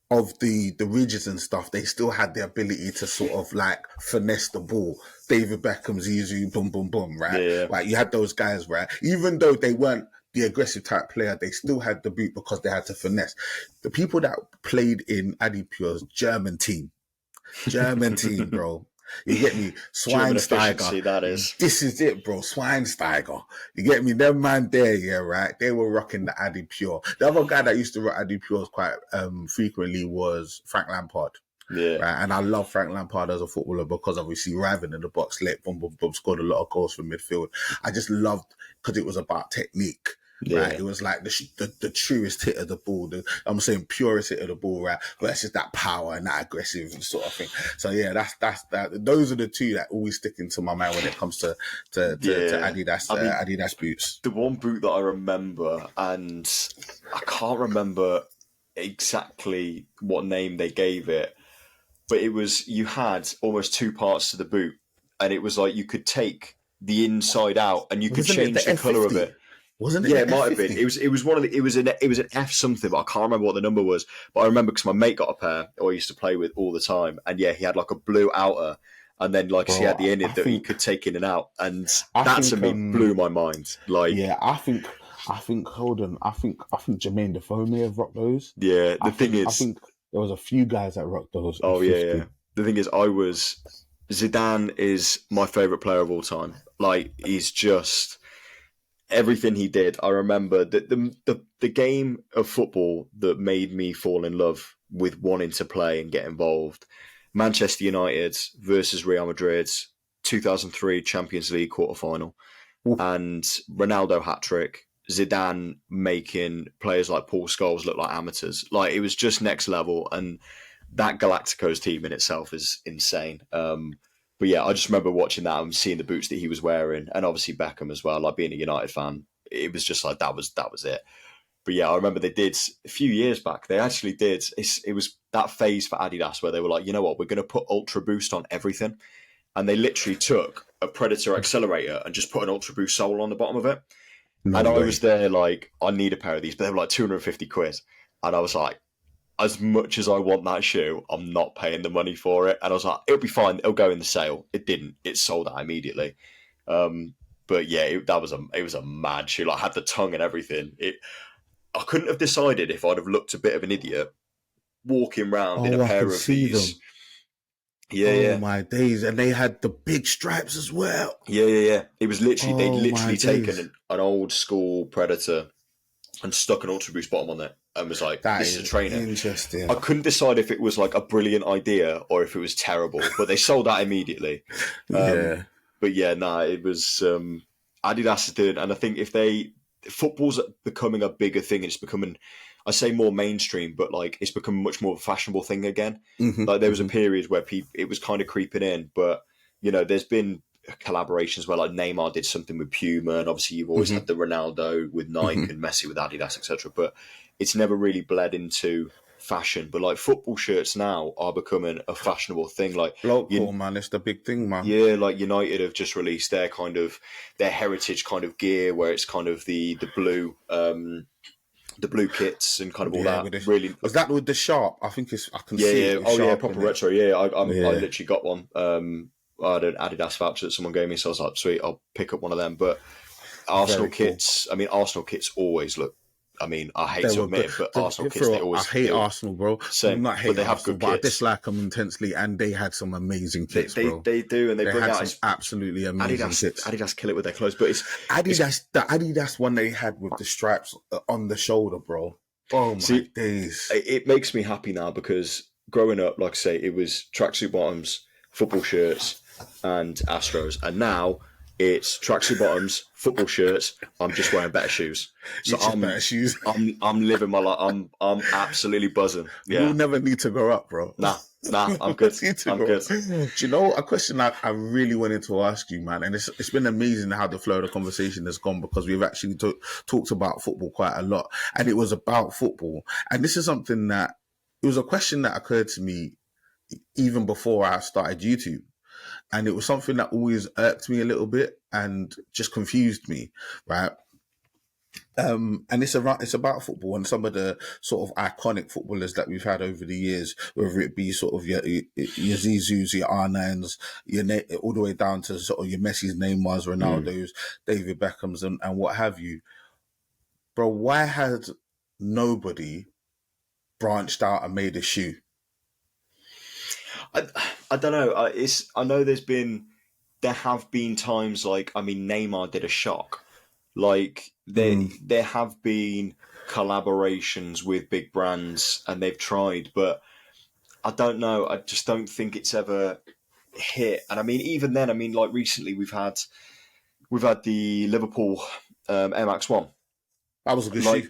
of the ridges and stuff, they still had the ability to sort of like finesse the ball. David Beckham, Zizou, boom, boom, boom, right? Yeah. Like you had those guys, right? Even though they weren't the aggressive type player, they still had the boot because they had to finesse. The people that played in Adi Pure's German team, bro. You get me? German efficiency, Schweinsteiger. that is. This is it, bro. Schweinsteiger. You get me? Them man there, yeah, right? They were rocking the Adi Pure. The other guy that used to rock Adi Pures quite frequently was Frank Lampard. Yeah. Right? And I love Frank Lampard as a footballer because obviously arriving in the box late, boom, boom, boom, scored a lot of goals from midfield. I just loved because it was about technique. Yeah. Right, it was like the truest hit of the ball. I'm saying purest hit of the ball, right? But it's just that power and that aggressive sort of thing. So yeah, that's that. Those are the two that always stick into my mind when it comes to Adidas, I mean, Adidas boots. The one boot that I remember, and I can't remember exactly what name they gave it, but it was, you had almost 2 parts to the boot, and it was like you could take the inside out and you could change the colour of it. Wasn't it? Yeah, it might have been. It was one of the. It was an F something, but I can't remember what the number was. But I remember because my mate got a pair, who I used to play with all the time, and yeah, he had like a blue outer, and then like he had the inner that he could take in and out, and that to me blew my mind. Like, yeah, I think. Hold on, I think Jermaine Defoe may have rocked those. Yeah, I think there was a few guys that rocked those. Oh yeah. The thing is, Zidane is my favourite player of all time. Like, he's just. Everything he did, I remember that the game of football that made me fall in love with wanting to play and get involved. Manchester United versus Real Madrid, 2003 Champions League quarterfinal, and Ronaldo hat trick. Zidane making players like Paul Scholes look like amateurs. Like, it was just next level, and that Galacticos team in itself is insane. But yeah, I just remember watching that and seeing the boots that he was wearing, and obviously Beckham as well. Like, being a United fan, it was just like that was it. But yeah, I remember they did a few years back. They actually did. It was that phase for Adidas where they were like, you know what, we're going to put Ultra Boost on everything, and they literally took a Predator accelerator and just put an Ultra Boost sole on the bottom of it. I was there like, I need a pair of these, but they were like 250 quid, and I was like, as much as I want that shoe, I'm not paying the money for it. And I was like, it'll be fine. It'll go in the sale. It didn't. It sold out immediately. But yeah, it was a mad shoe. Like, I had the tongue and everything. I couldn't have decided if I'd have looked a bit of an idiot walking around in a pair of these. Them. Yeah, my days. And they had the big stripes as well. Yeah. It was literally, they'd literally taken an old school Predator and stuck an Ultra Boost bottom on it and was like, this is a trainer. Interesting. I couldn't decide if it was like a brilliant idea or if it was terrible, but they sold that immediately. But yeah, it was Adidas did, and I think football's becoming a bigger thing. It's becoming, I say, more mainstream, but like it's becoming much more of a fashionable thing again. Like, there was a period where it was kind of creeping in, but you know, there's been collaborations where like Neymar did something with Puma, and obviously you've always had the Ronaldo with Nike and Messi with Adidas, etc. But it's never really bled into fashion. But like, football shirts now are becoming a fashionable thing. Like, local, man, it's the big thing, man. Yeah, like United have just released their heritage kind of gear, where it's kind of the blue kits and kind of all that. Really, was that with the sharp? I think I can see it. Oh yeah, proper retro. Yeah, I literally got one. I had an Adidas voucher that someone gave me, so I was like, sweet, I'll pick up one of them. But Arsenal kits, I mean, Arsenal kits always look I mean, I hate They to were admit good. it, but Arsenal kits, For they real, always I hate Arsenal, bro. same, Not but hate they have Arsenal, good but I kits. dislike them intensely, and they had some amazing kits, bro. They do, and they bring had out some absolutely amazing kits. Adidas kill it with their clothes, but it's The Adidas one they had with the stripes on the shoulder, bro. Oh my days! It makes me happy now because growing up, like I say, it was tracksuit bottoms, football shirts, and Astros, and now it's tracksuit bottoms, football shirts. I'm just wearing better shoes. So better shoes. I'm living my life. I'm absolutely buzzing. Yeah. We'll never need to grow up, bro. Nah, I'm good. I'm good. Do you know a question I really wanted to ask you, man? And it's been amazing how the flow of the conversation has gone because we've actually talked about football quite a lot, and it was about football. And this is something that it was a question that occurred to me even before I started YouTube. And it was something that always irked me a little bit and just confused me, right? And it's about football and some of the sort of iconic footballers that we've had over the years, whether it be sort of your Zizous, your R9s, all the way down to sort of your Messi's, Neymar's, Ronaldo's, David Beckham's, and what have you. Bro, why has nobody branched out and made a shoe? I don't know. I know there have been times like, I mean, Neymar did a shock. Like there have been collaborations with big brands and they've tried, but I don't know. I just don't think it's ever hit. And I mean, even then, I mean, like recently we've had the Liverpool MX1. That was a good shoe.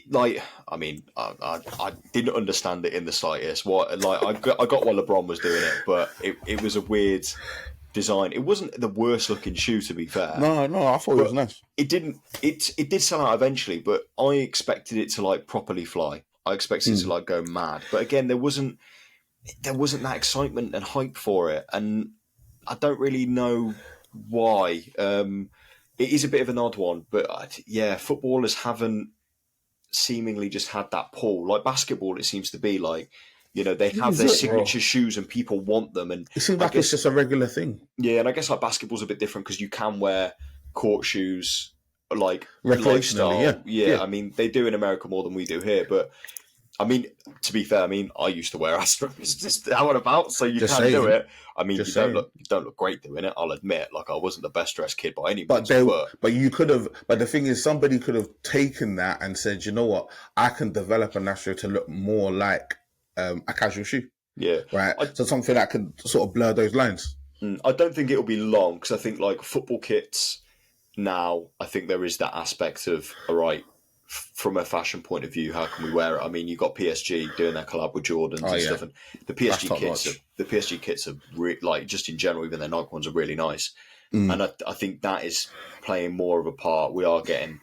I mean, I didn't understand it in the slightest. I got why LeBron was doing it, but it was a weird design. It wasn't the worst looking shoe, to be fair. No, I thought it was nice. It did sell out eventually, but I expected it to like properly fly. I expected it to like go mad. But again, there wasn't that excitement and hype for it, and I don't really know why. It is a bit of an odd one, but yeah, footballers haven't seemingly just had that pull. Like basketball, it seems to be like, you know, they have their signature shoes and people want them. And it seems like it's just a regular thing. Yeah, and I guess like basketball's a bit different because you can wear court shoes like lifestyle. Yeah, I mean, they do in America more than we do here, but I mean, to be fair, I mean, I used to wear Astros just out and about, so you just can do it. I mean, you don't look great doing it, I'll admit. Like, I wasn't the best dressed kid by any means. But you could have. But the thing is, somebody could have taken that and said, you know what, I can develop an Astro to look more like a casual shoe. Yeah, right. So something that could sort of blur those lines. I don't think it'll be long because I think like football kits now, I think there is that aspect of, all right, from a fashion point of view, how can we wear it? I mean, you got PSG doing their collab with Jordans and stuff, and the PSG kits are like, just in general, even their Nike ones are really nice. And I think that is playing more of a part. We are getting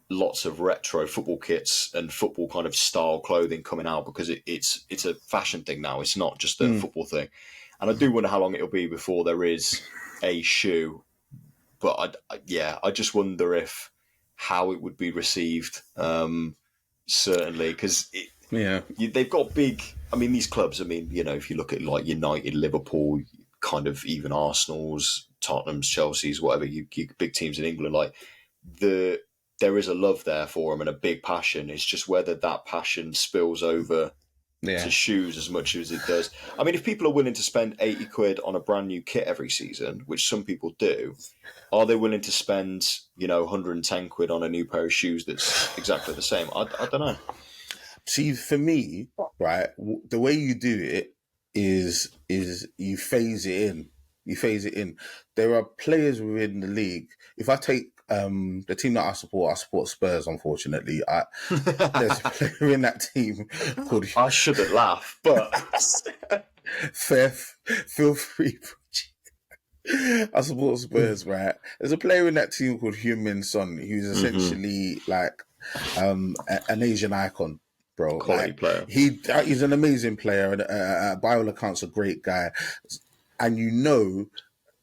lots of retro football kits and football kind of style clothing coming out because it's a fashion thing now. It's not just a football thing. And I do wonder how long it'll be before there is a shoe. But I just wonder how it would be received. Certainly, because they've got big. I mean, these clubs. I mean, you know, if you look at like United, Liverpool, kind of even Arsenal's, Tottenham's, Chelsea's, whatever you big teams in England, like there is a love there for them and a big passion. It's just whether that passion spills over to shoes as much as it does. I mean, if people are willing to spend 80 quid on a brand new kit every season, which some people do, are they willing to spend, 110 quid on a new pair of shoes that's exactly the same? I don't know. See, for me, right, the way you do it is you phase it in. There are players within the league. If I take the team that I support Spurs, unfortunately. There's a player in that team called... I shouldn't laugh, but... Feel free. I support Spurs, right? There's a player in that team called Heung-min Son, who's essentially like an Asian icon, bro. Quality player. He's an amazing player, and by all accounts, a great guy. And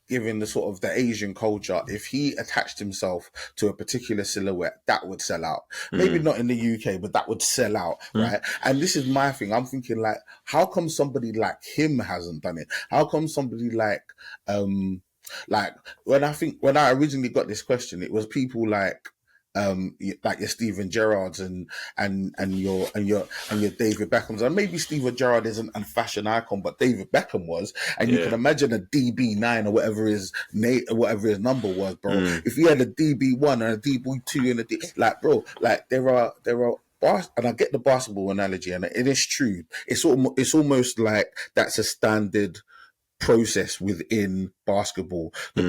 given the sort of the Asian culture, if he attached himself to a particular silhouette, that would sell out. Maybe not in the UK, but that would sell out, right? And this is my thing. I'm thinking like, how come somebody like him hasn't done it? How come somebody like when I originally got this question, it was people like like your Steven Gerrards and your David Beckhams, and maybe Steven Gerrard isn't a fashion icon, but David Beckham was, and you can imagine a DB9 or whatever his number was, bro. If he had a DB1 and a DB2 and like, bro, like there are. And I get the basketball analogy, and it is true. It's almost like that's a standard process within basketball. The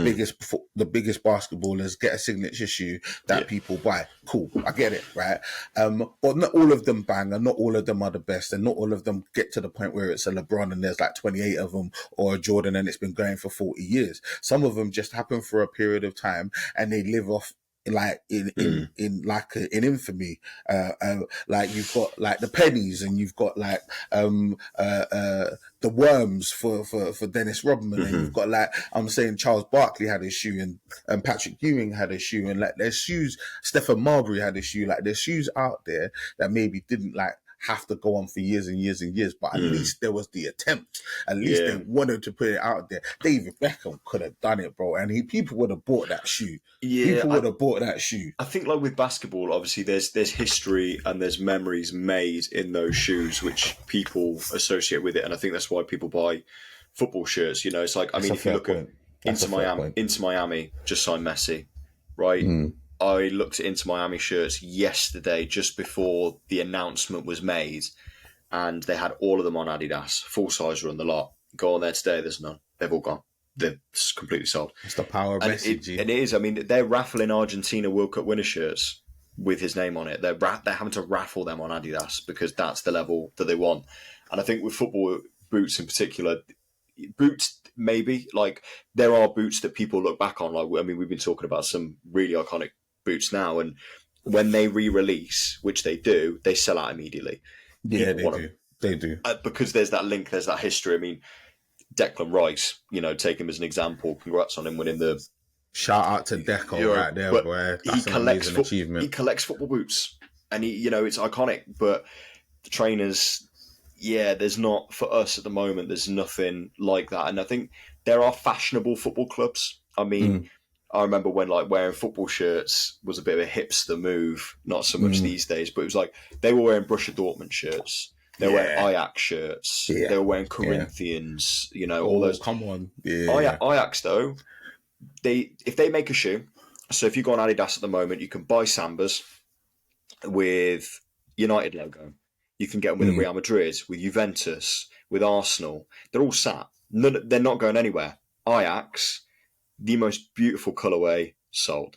biggest basketballers get a signature shoe that people buy. Cool, I get it, right? But not all of them bang, and not all of them are the best, and not all of them get to the point where it's a LeBron and there's like 28 of them, or a Jordan and it's been going for 40 years. Some of them just happen for a period of time, and they live off like in infamy. Like you've got like the pennies, and you've got like the worms for Dennis Rodman, and you've got like, I'm saying, Charles Barkley had his shoe, and Patrick Ewing had his shoe, and like there's shoes, Stephen Marbury had his shoe. Like there's shoes out there that maybe didn't like have to go on for years and years and years, but at least there was the attempt. At least they wanted to put it out there. David Beckham could have done it, bro, and people would have bought that shoe. People would have bought that shoe. I think, like with basketball, obviously there's history and there's memories made in those shoes which people associate with it, and I think that's why people buy football shirts. You know, it's like, I mean, if you look at Inter Miami just signed Messi, right? I looked at Inter Miami shirts yesterday, just before the announcement was made, and they had all of them on Adidas, full size run the lot. Go on there today, there's none. They've all gone. They're completely sold. It's the power of Messi. And it is. I mean, they're raffling Argentina World Cup winner shirts with his name on it. They're having to raffle them on Adidas because that's the level that they want. And I think with football boots in particular, boots maybe, like there are boots that people look back on. Like, I mean, we've been talking about some really iconic boots now, and when they re-release, which they do, they sell out immediately. Yeah, they do. Because there's that link, there's that history. I mean, Declan Rice, you know, take him as an example. Congrats on him winning the... Shout out to Deco right there, boy. That's an amazing achievement. He collects football boots, and it's iconic, but the trainers, there's not, for us at the moment, there's nothing like that. And I think there are fashionable football clubs. I mean... I remember when like wearing football shirts was a bit of a hipster move, not so much these days, but it was like they were wearing Borussia Dortmund shirts, they were wearing Ajax shirts, they were wearing Corinthians, you know, all those. Come on, Ajax though, if they make a shoe, so if you go on Adidas at the moment, you can buy Sambas with United logo, you can get them with Real Madrid, with Juventus, with Arsenal. They're all sat. They're not going anywhere. Ajax, the most beautiful colourway sold.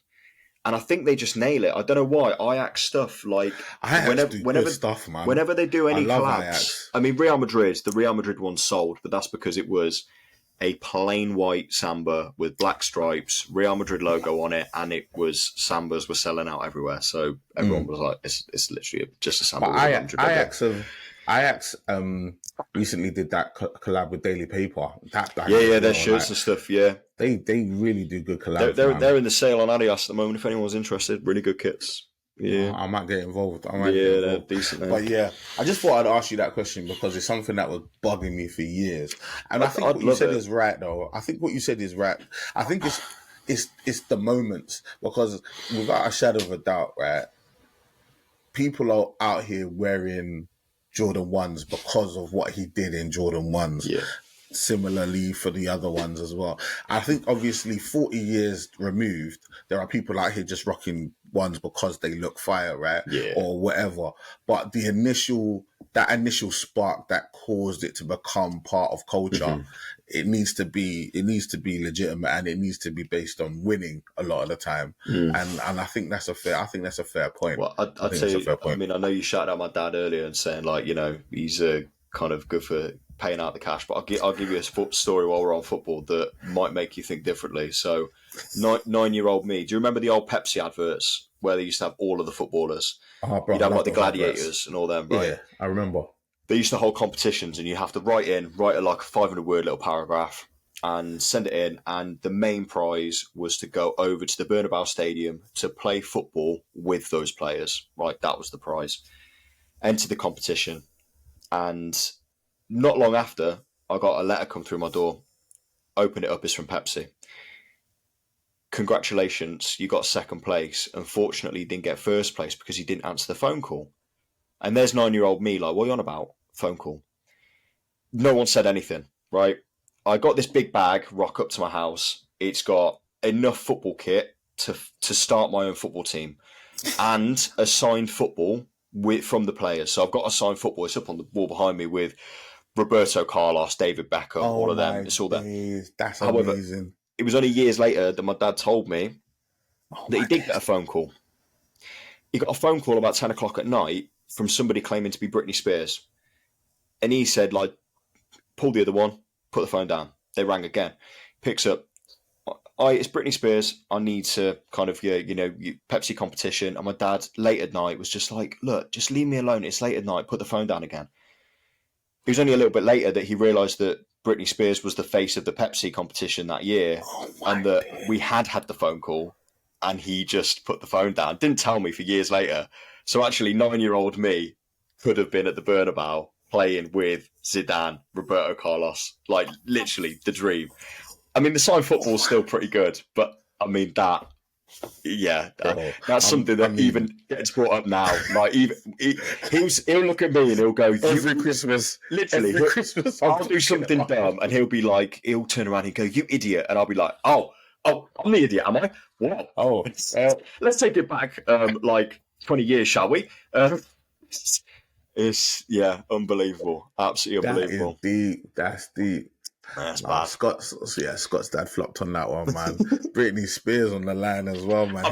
And I think they just nail it. I don't know why. Ajax stuff, like whenever stuff, man. Whenever they do any collabs, Ajax. I mean, the Real Madrid one sold, but that's because it was a plain white Samba with black stripes, Real Madrid logo on it, and it was Sambas were selling out everywhere. So everyone was like, it's literally just a Samba. But Ajax recently did that collab with Daily Paper. Their shirts and stuff. Yeah, they really do good collabs. They're in the sale on Adidas at the moment. If anyone's interested, really good kits. Yeah, I might get involved. They're decent. But I just thought I'd ask you that question because it's something that was bugging me for years. And I think what you said is right, though. I think what you said is right. I think it's the moments, because without a shadow of a doubt, right, people are out here wearing Jordan 1s because of what he did in Jordan 1s. Yeah. Similarly for the other ones as well. I think obviously 40 years removed, there are people out here just rocking ones because they look fire, right? Yeah. Or whatever. But that initial spark that caused it to become part of culture, it needs to be legitimate, and it needs to be based on winning a lot of the time. And I think that's a fair point. Well, I'd say, I mean, I know you shouted out my dad earlier and saying, like, you know, he's kind of good for paying out the cash, but I'll give you a story while we're on football that might make you think differently. So 9-year-old me, do you remember the old Pepsi adverts where they used to have all of the footballers? Oh, bro, you'd have like the gladiators and all them, right? Yeah, I remember. They used to hold competitions, and you have to write a like a 500-word little paragraph and send it in, and the main prize was to go over to the Bernabeu Stadium to play football with those players, right? That was the prize. Enter the competition, and not long after, I got a letter come through my door. Open it up, it's from Pepsi. congratulations, you got second place. Unfortunately, you didn't get first place because you didn't answer the phone call. And there's 9-year-old me like, what are you on about? Phone call. No one said anything, right? I got this big bag, rock up to my house. It's got enough football kit to start my own football team and a signed football from the players. So I've got a signed football. It's up on the wall behind me with Roberto Carlos, David Beckham, all of them. It's all that. That's However, amazing. it was only years later that my dad told me that he did get a phone call. He got a phone call about 10 o'clock at night from somebody claiming to be Britney Spears. And he said, like, pull the other one, put the phone down. They rang again. Picks up. It's Britney Spears. I need to kind of, Pepsi competition. And my dad, late at night, was just like, look, just leave me alone. It's late at night. Put the phone down again. It was only a little bit later that he realised that Britney Spears was the face of the Pepsi competition that year, and that we had the phone call, and he just put the phone down. Didn't tell me for years later. So actually, 9-year-old me could have been at the Bernabeu playing with Zidane, Roberto Carlos, like literally the dream. I mean, the signed football is still pretty good, but I mean that's something that even gets brought up now. Like he'll look at me and he'll go, every Christmas, I'll do something dumb, and he'll turn around and go, "You idiot," and I'll be like, "Oh, I'm the idiot, am I? What? Oh, let's take it back, 20 years, shall we?" It's unbelievable, absolutely unbelievable. That's deep. That's bad. Scott's dad flopped on that one, man. Britney Spears on the line as well, man. I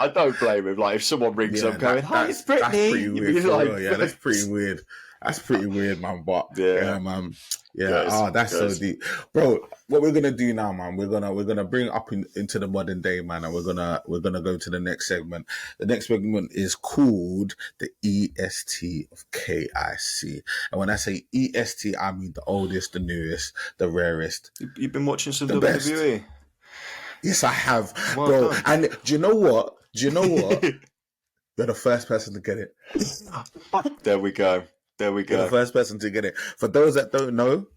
don't blame him. Like if someone rings up going, "Hi, it's Britney," that's pretty weird. That's pretty weird. That's pretty weird, man. But man. Yeah, that's so deep, bro. What we're gonna do now, man? We're gonna bring it up into the modern day, man, and we're gonna go to the next segment. The next segment is called the EST of KIC, and when I say EST, I mean the oldest, the newest, the rarest. You've been watching some WWE? Best. Yes, I have, bro. Done. And do you know what? You're the first person to get it. There we go. You're the first person to get it. For those that don't know,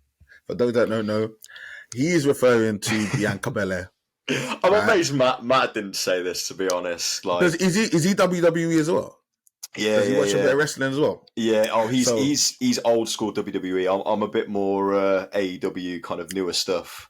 he is referring to Bianca Belair. I'm amazed Matt didn't say this, to be honest. Like, is he WWE as well? Yeah, does he watch a bit of wrestling as well? Yeah. Oh, he's old school WWE. I'm a bit more AEW kind of newer stuff.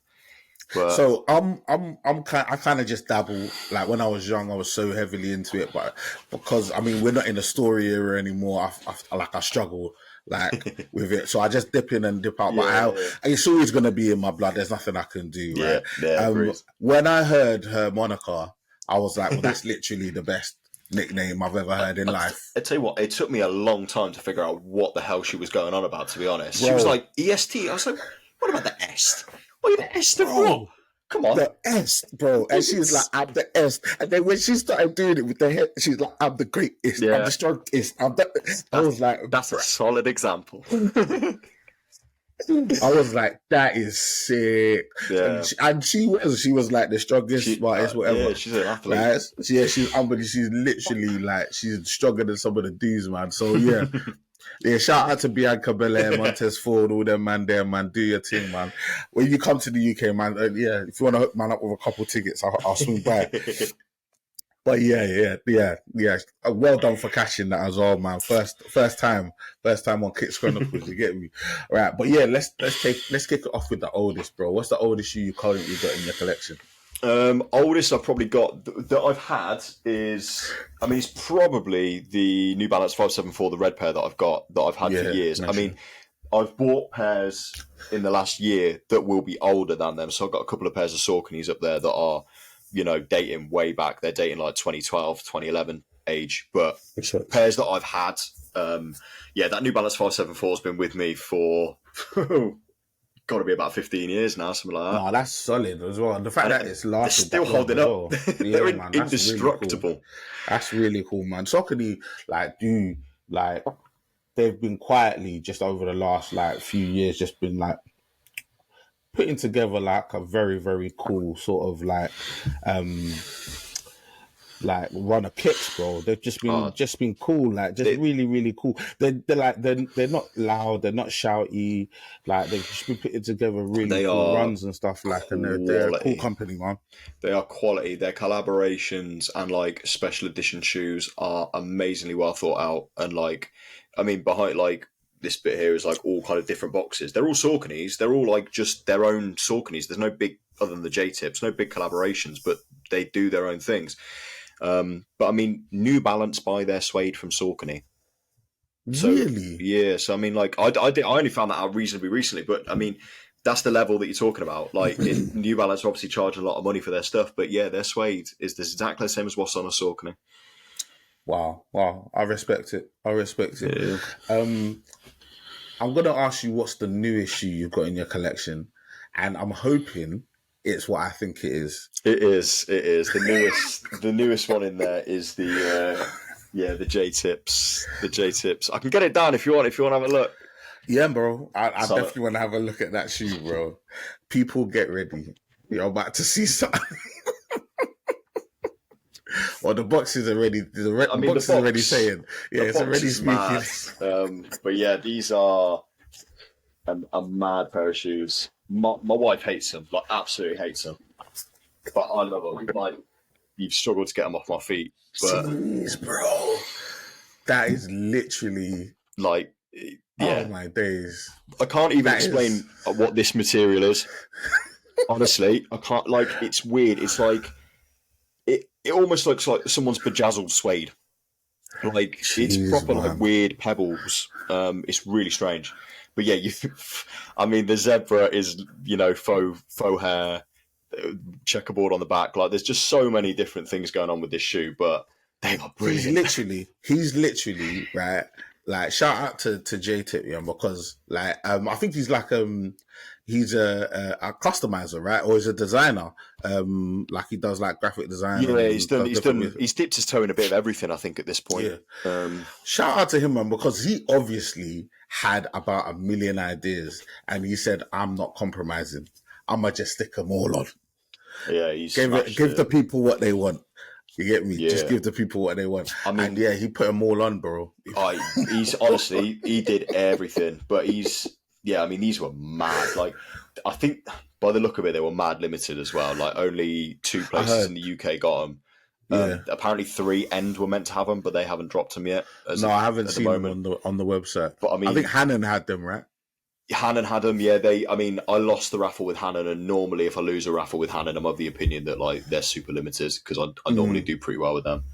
But... So I kind of just dabble. Like when I was young, I was so heavily into it, but because I mean we're not in the story era anymore, I struggle like with it. So I just dip in and dip out. But it's always gonna be in my blood. There's nothing I can do. Right? Yeah. When I heard her moniker, I was like, well, that's literally the best nickname I've ever heard in life. I tell you what, it took me a long time to figure out what the hell she was going on about. To be honest, she was like EST. I was like, what about the est? What are the est of what? Come on. The est, bro. And she was like, I'm the est. And then when she started doing it with the head, she's like, I'm the greatest. Yeah. I'm the strongest. I was like, that's a solid example. I was like, that is sick. Yeah. And she was like the strongest, smartest, whatever. Yeah, she's an athlete. Like, she's unbelievable. She's literally like, she's stronger than some of the dudes, man. So yeah. Yeah, shout out to Bianca Belair, Montez Ford, all them man there, man. Do your thing, man. When you come to the UK, man, if you want to hook man up with a couple tickets, I'll swing by. But yeah. Well done for catching that as well, man. First time on Kicks Chronicles, you get me? Right, but yeah, let's kick it off with the oldest, bro. What's the oldest shoe you currently got in your collection? Oldest I've probably got that I've had is, I mean, it's probably the New Balance 574, the red pair that I've had for years. I mean, I've bought pairs in the last year that will be older than them. So I've got a couple of pairs of Sauconys up there that are, dating way back. They're dating like 2012, 2011 age. But pairs that I've had, that New Balance 574 has been with me for... got to be about 15 years now, something like that. No, that's solid as well. And the fact that it's lasted, still holding up. They're indestructible. Really cool. That's really cool, man. Saucony, they've been quietly just over the last few years, just been putting together a very, very cool sort of like run a kicks, bro. They've just been cool, like really, really cool. They're not loud, they're not shouty, like they've just been putting together really cool runs and stuff, like, and they're a cool company, man. They are quality. Their collaborations and like special edition shoes are amazingly well thought out, and like, I mean, behind like this bit here is like all kind of different boxes. They're all Sauconys. They're all like just their own Sauconys. There's no big, other than the J-tips, no big collaborations, but they do their own things. But I mean, New Balance buy their suede from Saucony. So, really? Yeah. So I mean, like, I only found that out reasonably recently, but I mean, that's the level that you're talking about. Like, New Balance are obviously charging a lot of money for their stuff, but yeah, their suede is exactly the same as what's on a Saucony. Wow. I respect it. Yeah. I'm going to ask you what's the newest shoe you've got in your collection, and I'm hoping it's what I think it is. It is. The newest one in there is the J-tips. The J-tips. I can get it down if you want. If you want to have a look. Yeah, bro. I definitely want to have a look at that shoe, bro. People, get ready. You're about to see something. Well, the boxes are ready. The box is already saying, yeah, it's already speaking. But yeah, these are a mad pair of shoes. My wife hates them, like absolutely hates them. But I love them. Like, you've struggled to get them off my feet. But jeez, bro, that is literally like, yeah. Oh my days! I can't even explain what this material is. Honestly, I can't. Like, it's weird. It's like it almost looks like someone's bedazzled suede. Like, it's proper, man. Like weird pebbles. It's really strange. But yeah, I mean, the zebra is, faux hair, checkerboard on the back. Like, there's just so many different things going on with this shoe, but they are brilliant. He's literally right. Like, shout out to J-Tip, yeah, because like I think he's like he's a customizer, right, or he's a designer. Like, he does like graphic design. Yeah, he's dipped his toe in a bit of everything, I think, at this point. Yeah. Shout out to him, man, because he obviously had about 1 million ideas, and he said, "I'm not compromising. I'ma just stick them all on." Yeah, give the people what they want. You get me? Yeah. Just give the people what they want. I mean, and yeah, he put them all on, bro. He's honestly, he did everything. But these were mad. Like, I think by the look of it, they were mad limited as well. Like, only 2 places in the UK got them. Apparently 3 End were meant to have them, but they haven't dropped them yet. I haven't seen them on the website. But I mean, I think Hannon had them, right? Hannon had them, yeah. I lost the raffle with Hannon, and normally if I lose a raffle with Hannon, I'm of the opinion that like they're super limited, because I normally do pretty well with them.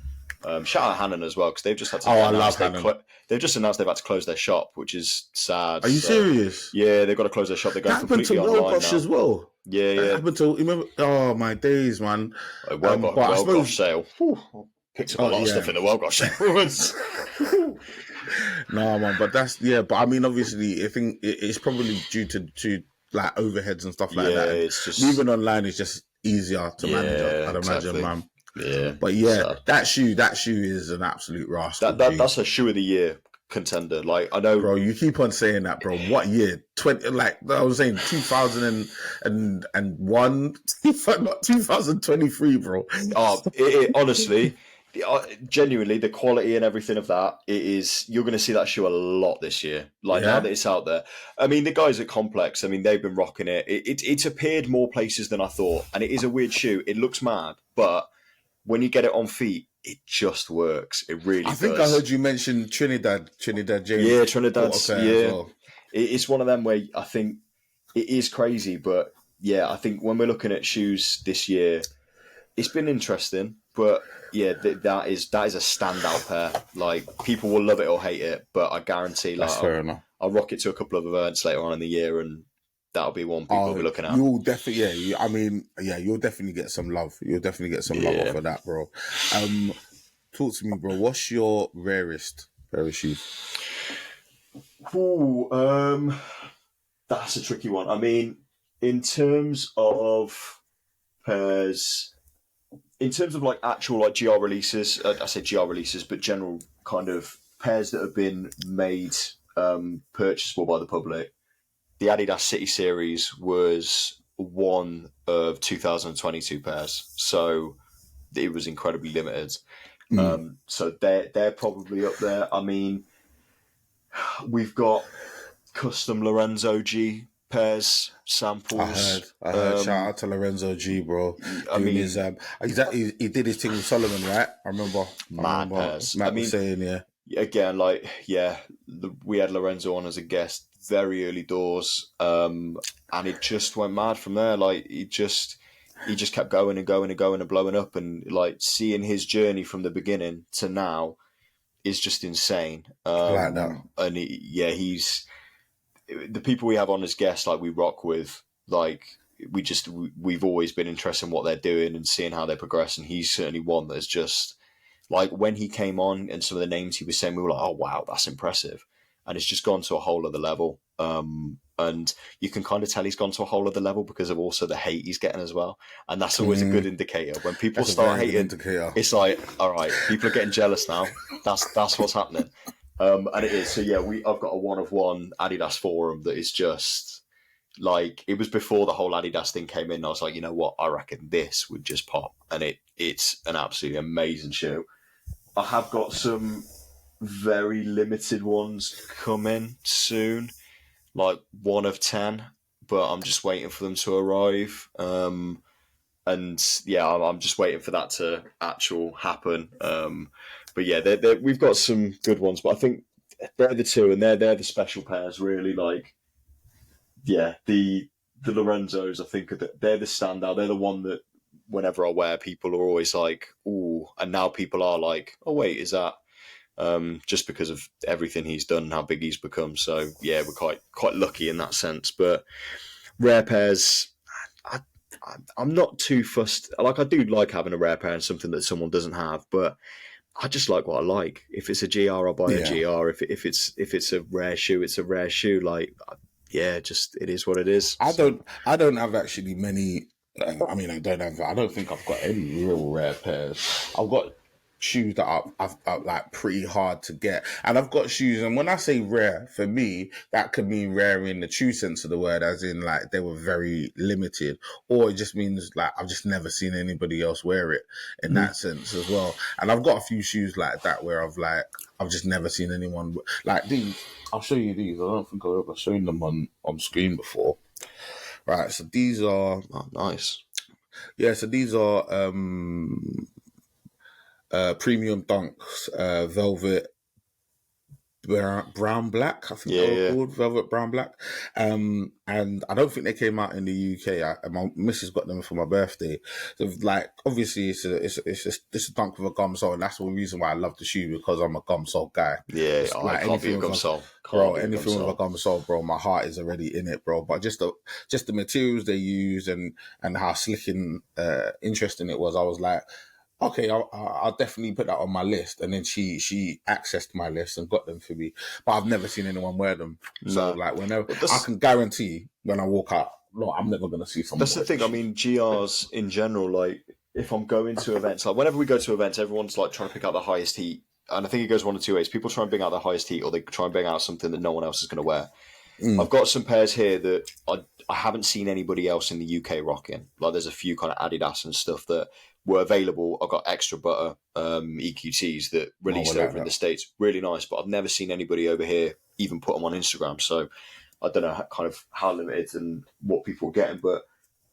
Shout out Hannon as well, because they've just had to. I love Hannon. They've just announced they've had to close their shop, which is sad. Are you serious? Yeah, they've got to close their shop. They're going completely online now. That happened to Wellgosh as well. Yeah. That happened to, remember? Oh my days, man. Wellgosh sale. Picked up a lot of stuff in the Wellgosh sale. No, man, but but I mean, obviously, I think it's probably due to like overheads and stuff like that. It's just moving online is just easier to manage. I'd imagine, man. Yeah, but yeah, that shoe is an absolute rascal. That's a shoe of the year contender. Like, I know, bro. You keep on saying that, bro. What year? 20? Like I was saying, 2001, not 2023, bro. Honestly. Genuinely, the quality and everything of that, you're going to see that shoe a lot this year. Like, now that it's out there, I mean, the guys at Complex, I mean, they've been rocking it. It's appeared more places than I thought, and it is a weird shoe. It looks mad, but when you get it on feet, it just works. It really does. I think I heard you mention Trinidad James. Yeah, Trinidad's, yeah. Well. It's one of them where I think it is crazy, but yeah, I think when we're looking at shoes this year, it's been interesting, but yeah, that is a standout pair. Like, people will love it or hate it, but I guarantee, like, fair enough. I'll rock it to a couple of events later on in the year, and that'll be one people will be looking at. You'll definitely, you'll definitely get some love. You'll definitely get some love off of that, bro. Talk to me, bro. What's your rarest pair of shoes? Ooh, that's a tricky one. I mean, in terms of pairs. In terms of like actual like GR releases, I say GR releases, but general kind of pairs that have been made purchasable by the public, the Adidas City Series was one of 2022 pairs. So it was incredibly limited. So they're probably up there. I mean, we've got custom Lorenzo G pairs samples. I heard. Shout out to Lorenzo G, bro. I Doing mean, his he did his thing with Solomon, right? I remember pairs. Matt was saying, again, we had Lorenzo on as a guest very early doors, and it just went mad from there. Like he just kept going and going and going and blowing up, and like seeing his journey from the beginning to now is just insane. I like that. And he's the people we have on as guests, like we rock with, like we've always been interested in what they're doing and seeing how they progress, and he's certainly one that's just like when he came on and some of the names he was saying, we were like, oh wow, that's impressive, and it's just gone to a whole other level. And you can kind of tell he's gone to a whole other level because of also the hate he's getting as well, and that's always a good indicator. When people start hating, it's like, all right, people are getting jealous now. That's what's happening. And it is. So yeah, I've got a 1-of-1 Adidas forum that is just like, it was before the whole Adidas thing came in. I was like, you know what, I reckon this would just pop, and it's an absolutely amazing shoe. I have got some very limited ones coming soon, like 1 of 10, but I'm just waiting for them to arrive. And yeah, I'm just waiting for that to actually happen. But yeah, we've got some good ones, but I think they're the two, and they're the special pairs, really. Like, yeah, the Lorenzos, I think they're the standout. They're the one that whenever I wear, people are always like, ooh, and now people are like, oh wait, is that? Just because of everything he's done and how big he's become. So yeah, we're quite lucky in that sense. But rare pairs, I'm not too fussed. Like, I do like having a rare pair and something that someone doesn't have, but I just like what I like. If it's a GR, I'll buy a GR. If it's a rare shoe, it's a rare shoe. Like, yeah, just it is what it is. I don't have actually many. I mean, I don't think I've got any real rare pairs. I've got shoes that are like pretty hard to get, and I've got shoes, and when I say rare, for me that could mean rare in the true sense of the word, as in like they were very limited, or it just means like I've just never seen anybody else wear it in that sense as well. And I've got a few shoes like that where I've just never seen anyone like these. I'll show you these. I don't think I've ever shown them on screen before. Right, so these are nice. Yeah, so these are premium dunks, velvet brown black, I think they were called, velvet brown black. And I don't think they came out in the UK. My missus got them for my birthday. So like, obviously it's a dunk with a gum sole, and that's the reason why I love the shoe, because I'm a gum sole guy. Yeah, like, I can't be a gum sole. Bro, anything with a gum sole, bro, my heart is already in it, bro. But just the materials they use and how slick and interesting it was, I was like, okay, I'll definitely put that on my list. And then she accessed my list and got them for me. But I've never seen anyone wear them. So like, whenever I can guarantee when I walk out, no, I'm never going to see someone. That's the thing. I mean, GRs in general, like if I'm going to events, like whenever we go to events, everyone's like trying to pick out the highest heat. And I think it goes one of two ways. People try and bring out the highest heat, or they try and bring out something that no one else is going to wear. I've got some pairs here that I haven't seen anybody else in the UK rocking. Like there's a few kind of Adidas and stuff that were available. I've got Extra Butter EQTs that released over in the States. Really nice, but I've never seen anybody over here even put them on Instagram. So I don't know kind of how limited and what people are getting. But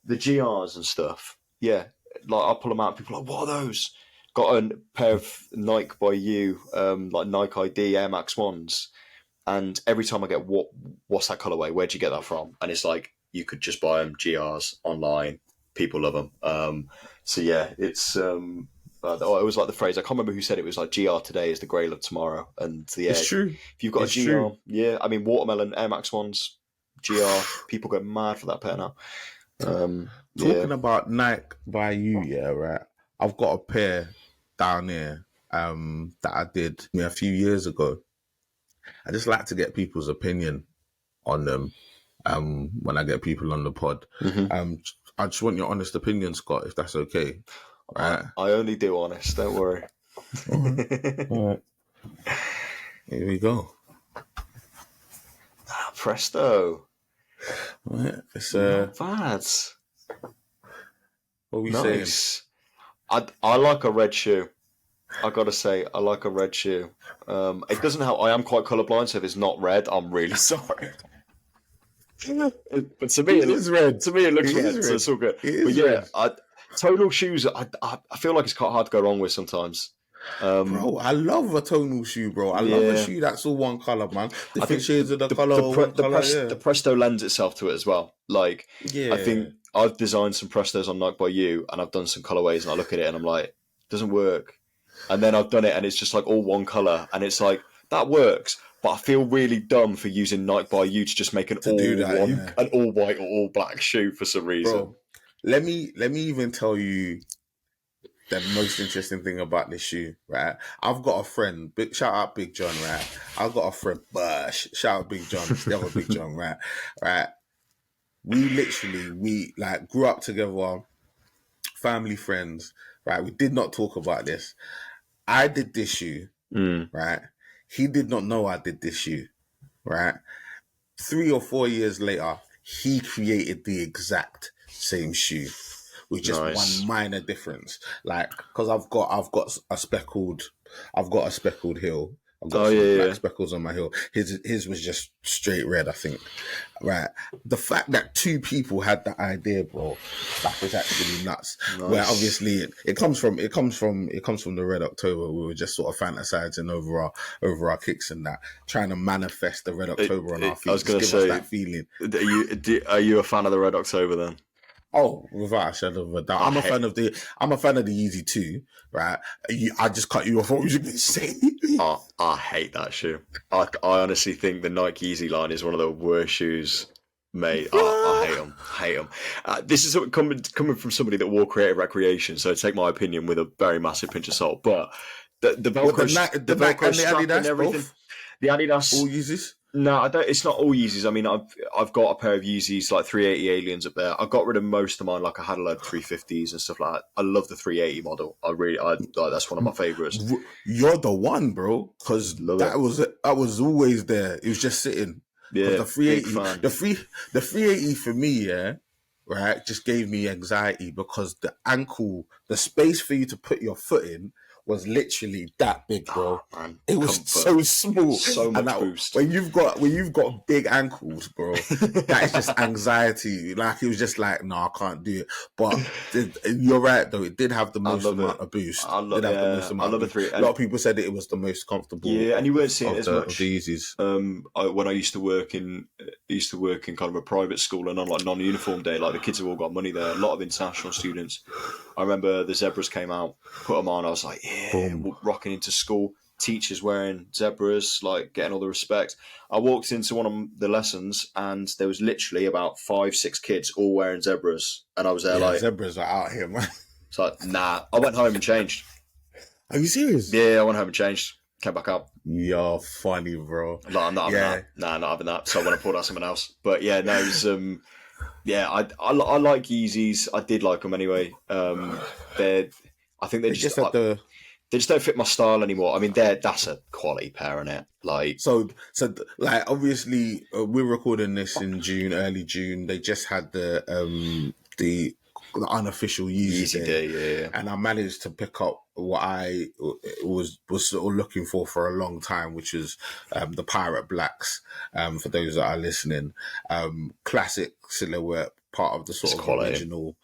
the GRs and stuff, yeah, like I'll pull them out. People are like, what are those? Got a pair of Nike by You, like Nike ID Air Max 1s. And every time I get, what's that colorway? Where'd you get that from? And it's like, you could just buy them GRs online. People love them. So yeah, it's it was like the phrase, I can't remember who said it, was like GR today is the grail of tomorrow. And yeah, it's true. If you've got a GR, true. Yeah, I mean, Watermelon Air Max 1s, GR, people go mad for that pair now. Talking about Nike by You, yeah, right? I've got a pair down here that I did a few years ago. I just like to get people's opinion on them when I get people on the pod. I just want your honest opinion, Scott, if that's okay. Right? I only do honest, don't worry. All right. Here we go. Presto. Right. It's not bad. What are we nice. saying? I like a red shoe. I gotta say, I like a red shoe. It doesn't help. I am quite colourblind, so if it's not red, I'm really sorry. But to me, It is red. To me, it looks It is red, so red. it's all good. It is But yeah, red. tonal shoes. I feel like it's quite hard to go wrong with sometimes. Bro, I love a tonal shoe, bro. I love a shoe that's all one color, man. I Different think shades of the color, one color. Yeah, the Presto lends itself to it as well. Like, yeah. I think I've designed some Prestos on Nike by You, and I've done some colorways, and I look at it and I'm like, it doesn't work. And then I've done it, and it's just like all one color, and it's like that works. But I feel really dumb for using Nike by You to just make an all white or all black shoe for some reason. Bro, let me even tell you the most interesting thing about this shoe, right? I've got a friend, shout out Big John, right? I've got a friend, shout out Big John, the other Big John, right? Right? We like grew up together, family friends, right? We did not talk about this. I did this shoe, right? He did not know I did this shoe, right? 3 or 4 years later, he created the exact same shoe with just one minor difference. Like, because I've got a speckled heel. I've got some black speckles on my heel. His was just straight red, I think. Right. The fact that 2 people had that idea, bro, that was actually nuts. Nice. Where obviously it comes from the Red October. We were just sort of fantasizing over our kicks and that, trying to manifest the Red October on our feet. I was going to say, that feeling. Are you a fan of the Red October then? Oh, without a shadow of a doubt. I'm a fan of the Yeezy too, right? I just cut you off. What was you going to say? I hate that shoe. I honestly think the Nike Yeezy line is one of the worst shoes made. I hate them. This is coming from somebody that wore creative recreation, so take my opinion with a very massive pinch of salt. But the Velcro, the Velcro strap and everything, the Adidas, all Yeezys. No, I don't. It's not all Yeezys. I mean, I've got a pair of Yeezys like 380 Aliens up there. I got rid of most of mine. Like I had a load of 350s and stuff like that. I love the 380 model. I that's one of my favorites. You're the one, bro, because that was always there. It was just sitting. Yeah, the 380, the 380 for me, yeah, right, just gave me anxiety because the space for you to put your foot in was literally that big, bro. It was so small. So much boost. When you've got big ankles, bro, that is just anxiety. Like it was just like, no, I can't do it. But you're right though. It did have the most amount of boost. I love the 3. A lot of people said it was the most comfortable. Yeah, and you weren't seeing it as much. Of the Yeezys. When I used to work in kind of a private school and on like non-uniform day, like the kids have all got money there. A lot of international students. I remember the Zebras came out, put them on. I was like, rocking into school. Teachers wearing Zebras, like getting all the respect. I walked into one of the lessons and there was literally about 5-6 kids all wearing Zebras, and I was there like, Zebras are out here, man. It's like, nah. I went home and changed. Are you serious? Yeah, I went home and changed. Came back up. You're funny, bro. Like, I'm not having that. Nah, not having that. So I went and pulled out something else. But yeah, no, it was, I like Yeezys. I did like them anyway. I think they just don't fit my style anymore. I mean, that's a quality pair, isn't it? Like, so like obviously we're recording this in June, early June. They just had the unofficial Yeezy Day, yeah. And I managed to pick up what I was sort of looking for a long time, which is the Pirate Blacks. For those that are listening, classic silhouette, part of the sort of original,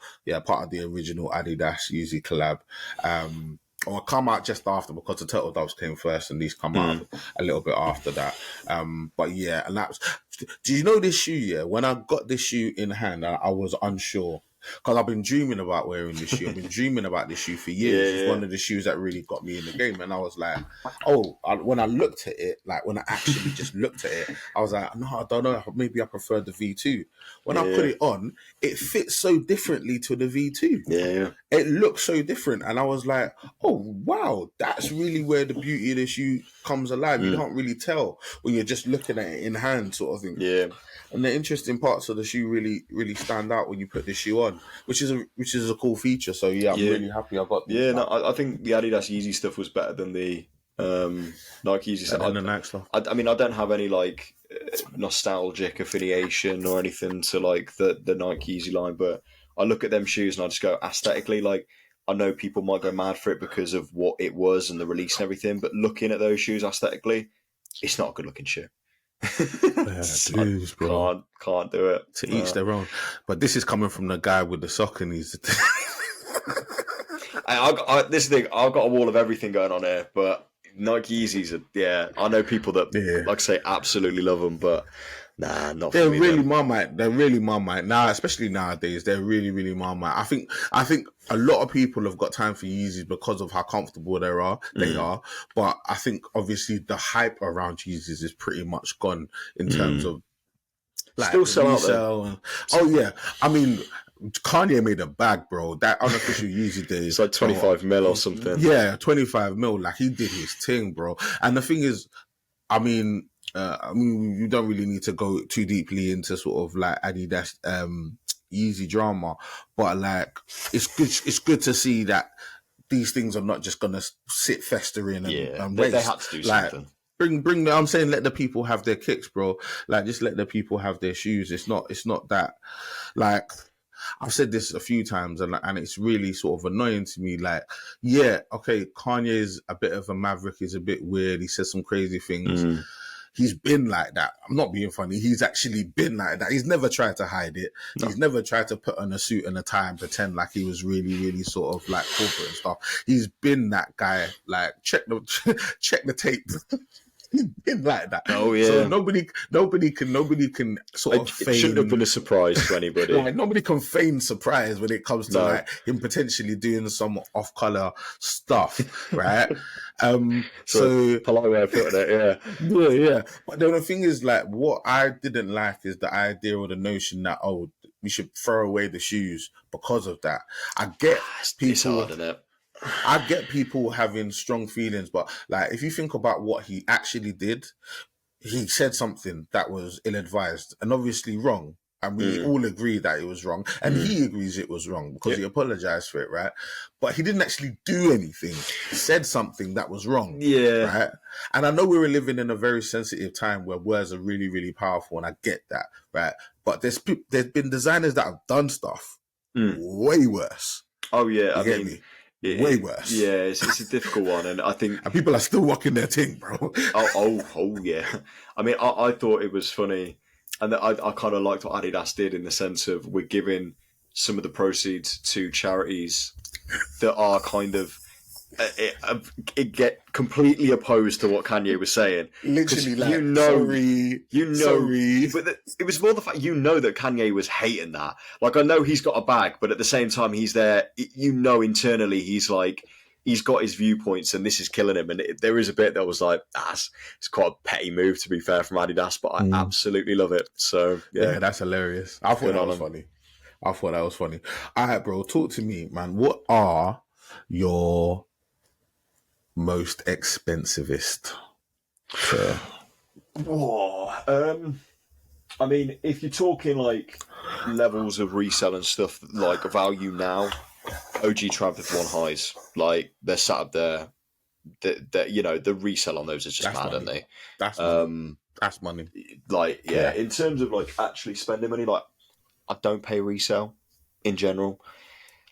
part of the original Adidas Yeezy collab. Or come out just after because the Turtle Doves came first, and these come out a little bit after that. But yeah, and that's. Do you know this shoe? Yeah, when I got this shoe in hand, I was unsure. Because I've been dreaming about wearing this shoe. I've been dreaming about this shoe for years. It's one of the shoes that really got me in the game. And I was like, when I looked at it, like when I actually just looked at it, I was like, no, I don't know. Maybe I prefer the V2. When I put it on, it fits so differently to the V2. Yeah. It looks so different. And I was like, oh, wow, that's really where the beauty of the shoe comes alive. You can't really tell when you're just looking at it in hand sort of thing. Yeah. And the interesting parts of the shoe really, really stand out when you put the shoe on, which is a cool feature. So I'm really happy I got. I think the Adidas Yeezy stuff was better than the Nike Yeezy stuff. Than the Nike stuff. I mean, I don't have any like nostalgic affiliation or anything to like the Nike Yeezy line, but I look at them shoes and I just go aesthetically, like I know people might go mad for it because of what it was and the release and everything, but looking at those shoes aesthetically, it's not a good looking shoe. Dudes, bro. Can't do it. To each their own. But this is coming from the guy with the sock and he's... This thing, I've got a wall of everything going on here, but Nike Yeezys are, I know people that, like I say, absolutely love them, but nah, not they're for me. Really Marmite. They're really Marmite. Now, especially nowadays, they're really, really Marmite. I think a lot of people have got time for Yeezys because of how comfortable they are. But I think obviously the hype around Yeezys is pretty much gone in terms of like still sell out resale. Oh yeah, I mean, Kanye made a bag, bro. That unofficial Yeezy day. It's like 25 mil or something. Yeah, 25 mil. Like he did his thing, bro. And the thing is, I mean, you don't really need to go too deeply into sort of like Adidas Yeezy drama, but like it's good to see that these things are not just gonna sit festering and waste. They had to do like, something. Bring. I'm saying let the people have their kicks, bro. Like just let the people have their shoes. It's not that like. I've said this a few times and it's really sort of annoying to me. Like, yeah, okay, Kanye's a bit of a maverick. He's a bit weird. He says some crazy things. He's been like that. I'm not being funny. He's actually been like that. He's never tried to hide it. No. He's never tried to put on a suit and a tie and pretend like he was really, really sort of like corporate and stuff. He's been that guy. Like, check the tape. He's been like that. Oh yeah. So nobody can sort of feign. It shouldn't have been a surprise to anybody. Like nobody can feign surprise when it comes to like him potentially doing some off-color stuff, right? So polite way of putting it, yeah. But then the thing is, like, what I didn't like is the idea or the notion that we should throw away the shoes because of that. I get people. It's hard, isn't it? I get people having strong feelings, but like if you think about what he actually did, he said something that was ill-advised and obviously wrong. And we all agree that it was wrong. And he agrees it was wrong because he apologized for it, right? But he didn't actually do anything. He said something that was wrong. Yeah. Right? And I know we were living in a very sensitive time where words are really, really powerful, and I get that, right? But there's been designers that have done stuff way worse. Oh, yeah. You get me? Way worse. Yeah, it's a difficult one, and I think and people are still rocking their thing, bro. oh yeah. I mean, I thought it was funny, and I kind of liked what Adidas did in the sense of we're giving some of the proceeds to charities that are kind of it get completely opposed to what Kanye was saying. Literally, like, sorry. But it was more the fact that Kanye was hating that. Like, I know he's got a bag, but at the same time, he's there. Internally, he's like, he's got his viewpoints, and this is killing him. And there is a bit that was like, it's quite a petty move, to be fair, from Adidas, but I absolutely love it. So yeah, that's hilarious. I thought that was funny. All right, bro, talk to me, man. What are your most expensivest? I mean, if you're talking like levels of resell and stuff, like value now, OG Trav with one highs, like they're sat up there. The resell on those is just mad, aren't they? That's money. Like, yeah, in terms of like actually spending money, like I don't pay resell in general.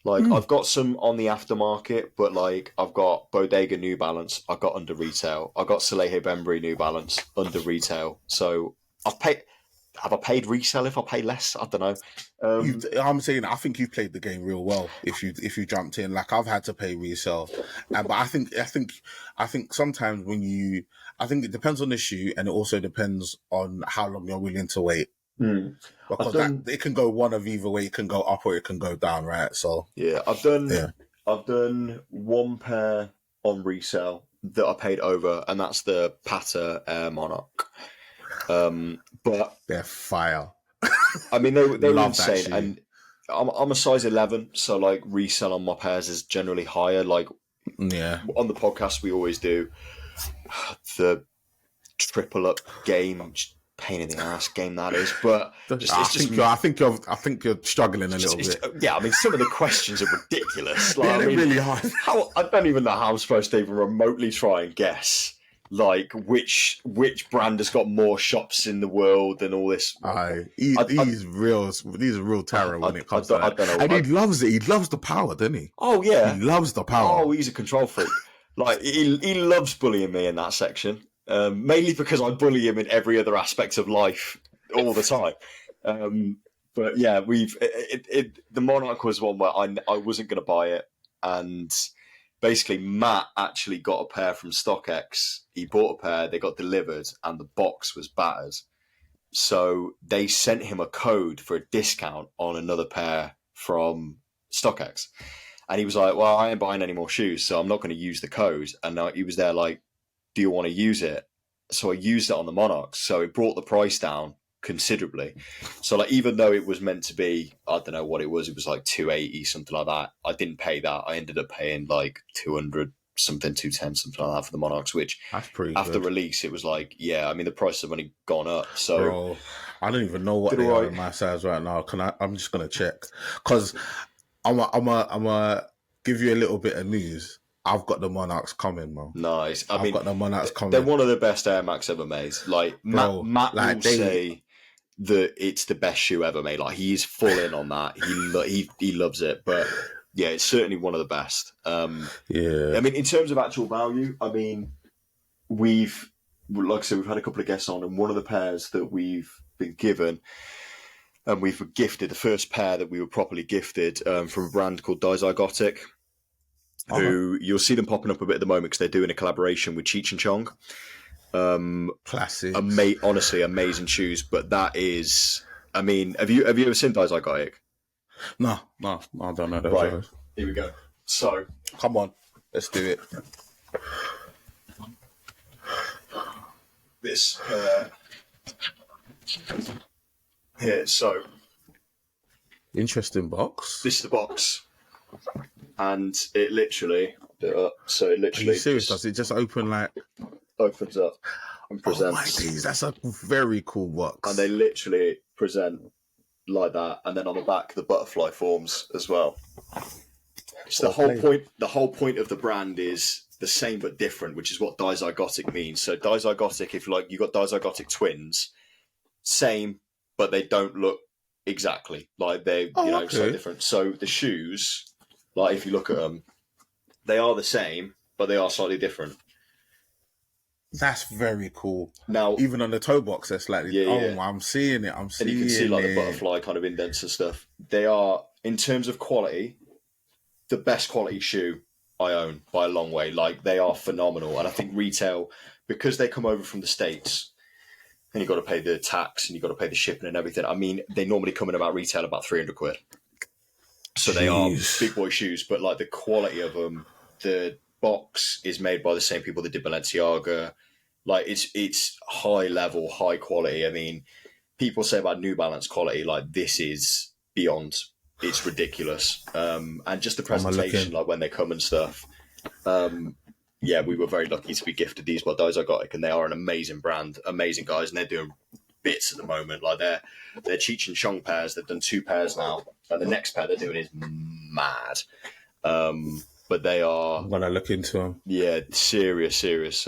Like, I've got some on the aftermarket, but like I've got Bodega New Balance, I've got under retail. I've got Salehe Bembury New Balance under retail. So have I paid resell if I pay less? I don't know. I'm saying I think you've played the game real well if you jumped in. Like, I've had to pay resell, but I think sometimes I think it depends on the shoe, and it also depends on how long you're willing to wait. Because it can go one of either way. It can go up or it can go down, right? So yeah, I've done one pair on resale that I paid over, and that's the Pata Air Monarch. But they're fire. I mean, they were insane, and I'm a size 11, so like resell on my pairs is generally higher. Like, on the podcast we always do the triple up game. Pain in the ass game that is, but I think you're struggling a little bit. Yeah, I mean, some of the questions are ridiculous. Like, they're really hard. I don't even know how I'm supposed to even remotely try and guess like which brand has got more shops in the world and all this. He's real terror when it comes to that. I don't know. And he loves it. He loves the power, doesn't he? Oh yeah, he loves the power. Oh, he's a control freak. Like he loves bullying me in that section, mainly because I bully him in every other aspect of life all the time. But yeah, the Monarch was one where I wasn't going to buy it, and basically Matt actually got a pair from StockX. He bought a pair, they got delivered, and the box was battered. So they sent him a code for a discount on another pair from StockX. And he was like, well, I ain't buying any more shoes, so I'm not going to use the code. And he was there like, do you want to use it? So I used it on the Monarchs. So it brought the price down considerably. So like, even though it was meant to be, I don't know what it was like $280, something like that. I didn't pay that. I ended up paying like $200 something, $210, something like that for the Monarchs, which that's pretty after good. Release, it was like, yeah, I mean, the prices have only gone up. So bro, I don't even know what they are in my size right now. I'm just going to check. Because I'm give you a little bit of news. I've got the Monarchs coming, man. Nice. I've got the Monarchs coming. They're one of the best Air Max ever made. Like, bro, Matt like will say that it's the best shoe ever made. Like, he's full in on that. He loves it. But yeah, it's certainly one of the best. Yeah. I mean, in terms of actual value, I mean, like I said, we've had a couple of guests on, and one of the pairs that we've been given, and we were gifted, the first pair that we were properly gifted from a brand called Dizygotic, who you'll see them popping up a bit at the moment because they're doing a collaboration with Cheech and Chong. Classic. Honestly, amazing shoes. But that is, I mean, have you ever seen Dizygotic? No, I don't know. Right, here we go. So, come on, let's do it. This here, so interesting box. This is the box, and it literally. So it literally. Are you serious? Does it just open like? Opens up and presents. Oh my days, that's a very cool box. And they literally present like that, and then on the back the butterfly forms as well. So the whole point of the brand is the same but different, which is what dizygotic means. So dizygotic, if you got dizygotic twins, same, but they don't look exactly like they, so different. So the shoes, like if you look at them, they are the same, but they are slightly different. That's very cool. Now, even on the toe box, they're slightly. I'm seeing it. And you can see like the butterfly kind of indents and stuff. They are, in terms of quality, the best quality shoe I own by a long way. Like, they are phenomenal. And I think retail, because they come over from the States, and you've got to pay the tax and you've got to pay the shipping and everything. I mean, they normally come in about retail about £300. So they are big boy shoes, but like the quality of them, the box is made by the same people that did Balenciaga. Like, it's high level, high quality. I mean, people say about New Balance quality, like this is beyond. It's ridiculous. And just the presentation, like when they come and stuff. Yeah, we were very lucky to be gifted these by Dizygotic, and they are an amazing brand, amazing guys, and they're doing bits at the moment. Like they're Cheech and Chong pairs. They've done 2 pairs now, and the next pair they're doing is mad. But they are. I'm gonna look into them. Yeah, serious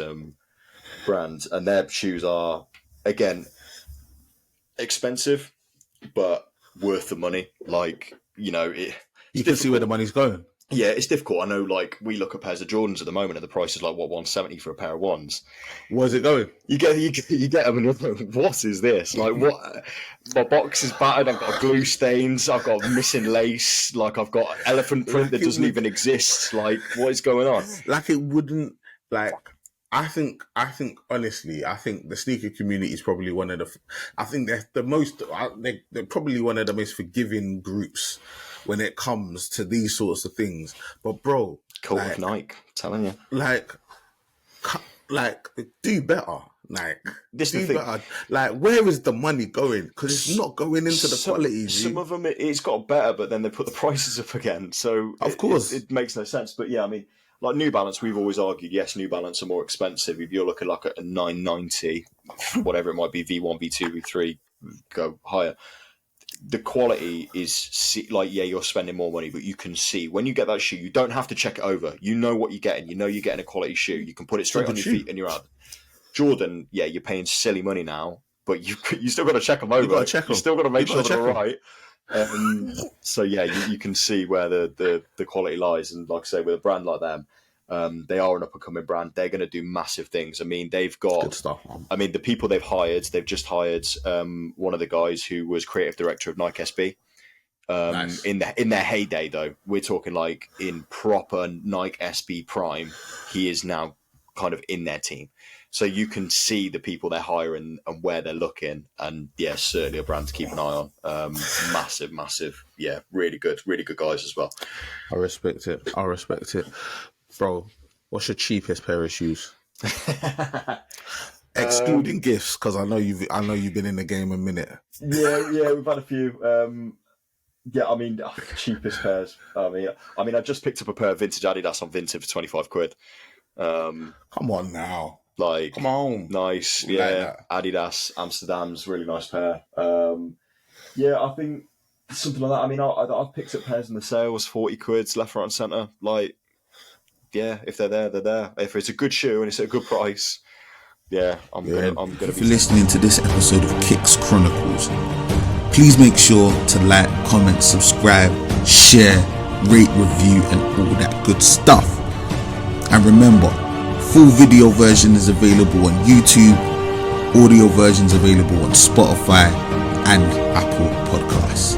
brands, and their shoes are again expensive, but worth the money. Like, you can see where the money's going. Yeah, it's difficult. I know, like, we look at pairs of Jordans at the moment, and the price is like, what, $170 for a pair of ones. Where's it going? You get them, and you're like, what is this? Like, what? My box is battered. I've got glue stains. I've got missing lace. Like, I've got elephant print that doesn't even exist. Like, what is going on? Like, it wouldn't, like... I think honestly, I think the sneaker community is probably one of the. I think they're the most. They're probably one of the most forgiving groups when it comes to these sorts of things. But bro, Cult of Nike, I'm telling you, like do better. Like, this do better. Like, where is the money going? Because it's not going into the quality. Some of them it's got better, but then they put the prices up again. So of course it makes no sense. But yeah, I mean. Like New Balance, we've always argued, yes, New Balance are more expensive. If you're looking like at a 990, whatever it might be, V1, V2, V3, go higher. the quality is like, yeah, you're spending more money, but you can see when you get that shoe, you don't have to check it over. You know what you're getting. You know you're getting a quality shoe. You can put it straight on your feet and you're out. Jordan, yeah, you're paying silly money now, but you still got to check them over. You still got to make sure they're right. So yeah, you can see where the quality lies, and like I say, with a brand like them, they are an up and coming brand. They're going to do massive things. I mean, they've got good stuff. I mean, the people they've just hired one of the guys who was creative director of Nike SB. Nice. In their heyday, though, we're talking like in proper Nike SB prime. He is now kind of in their team. So you can see the people they're hiring and where they're looking. And yeah, certainly a brand to keep an eye on. Massive. Yeah, really good guys as well. I respect it. Bro, what's your cheapest pair of shoes? Excluding gifts, because I know you've been in the game a minute. Yeah, we've had a few. Yeah, I mean, cheapest pairs. I mean, I just picked up a pair of vintage Adidas on Vinted for 25 quid. Come on now. Like, come on. Nice. Yeah. Like Adidas, Amsterdam's really nice pair. Yeah, I think something like that. I mean, I've picked up pairs in the sales, 40 quid, left, right and centre. Like, yeah, if they're there, they're there. If it's a good shoe and it's at a good price, yeah, I'm gonna be. If you're listening to this episode of Kicks Chronicles, please make sure to like, comment, subscribe, share, rate, review, and all that good stuff. And remember, full video version is available on YouTube, audio versions available on Spotify and Apple Podcasts.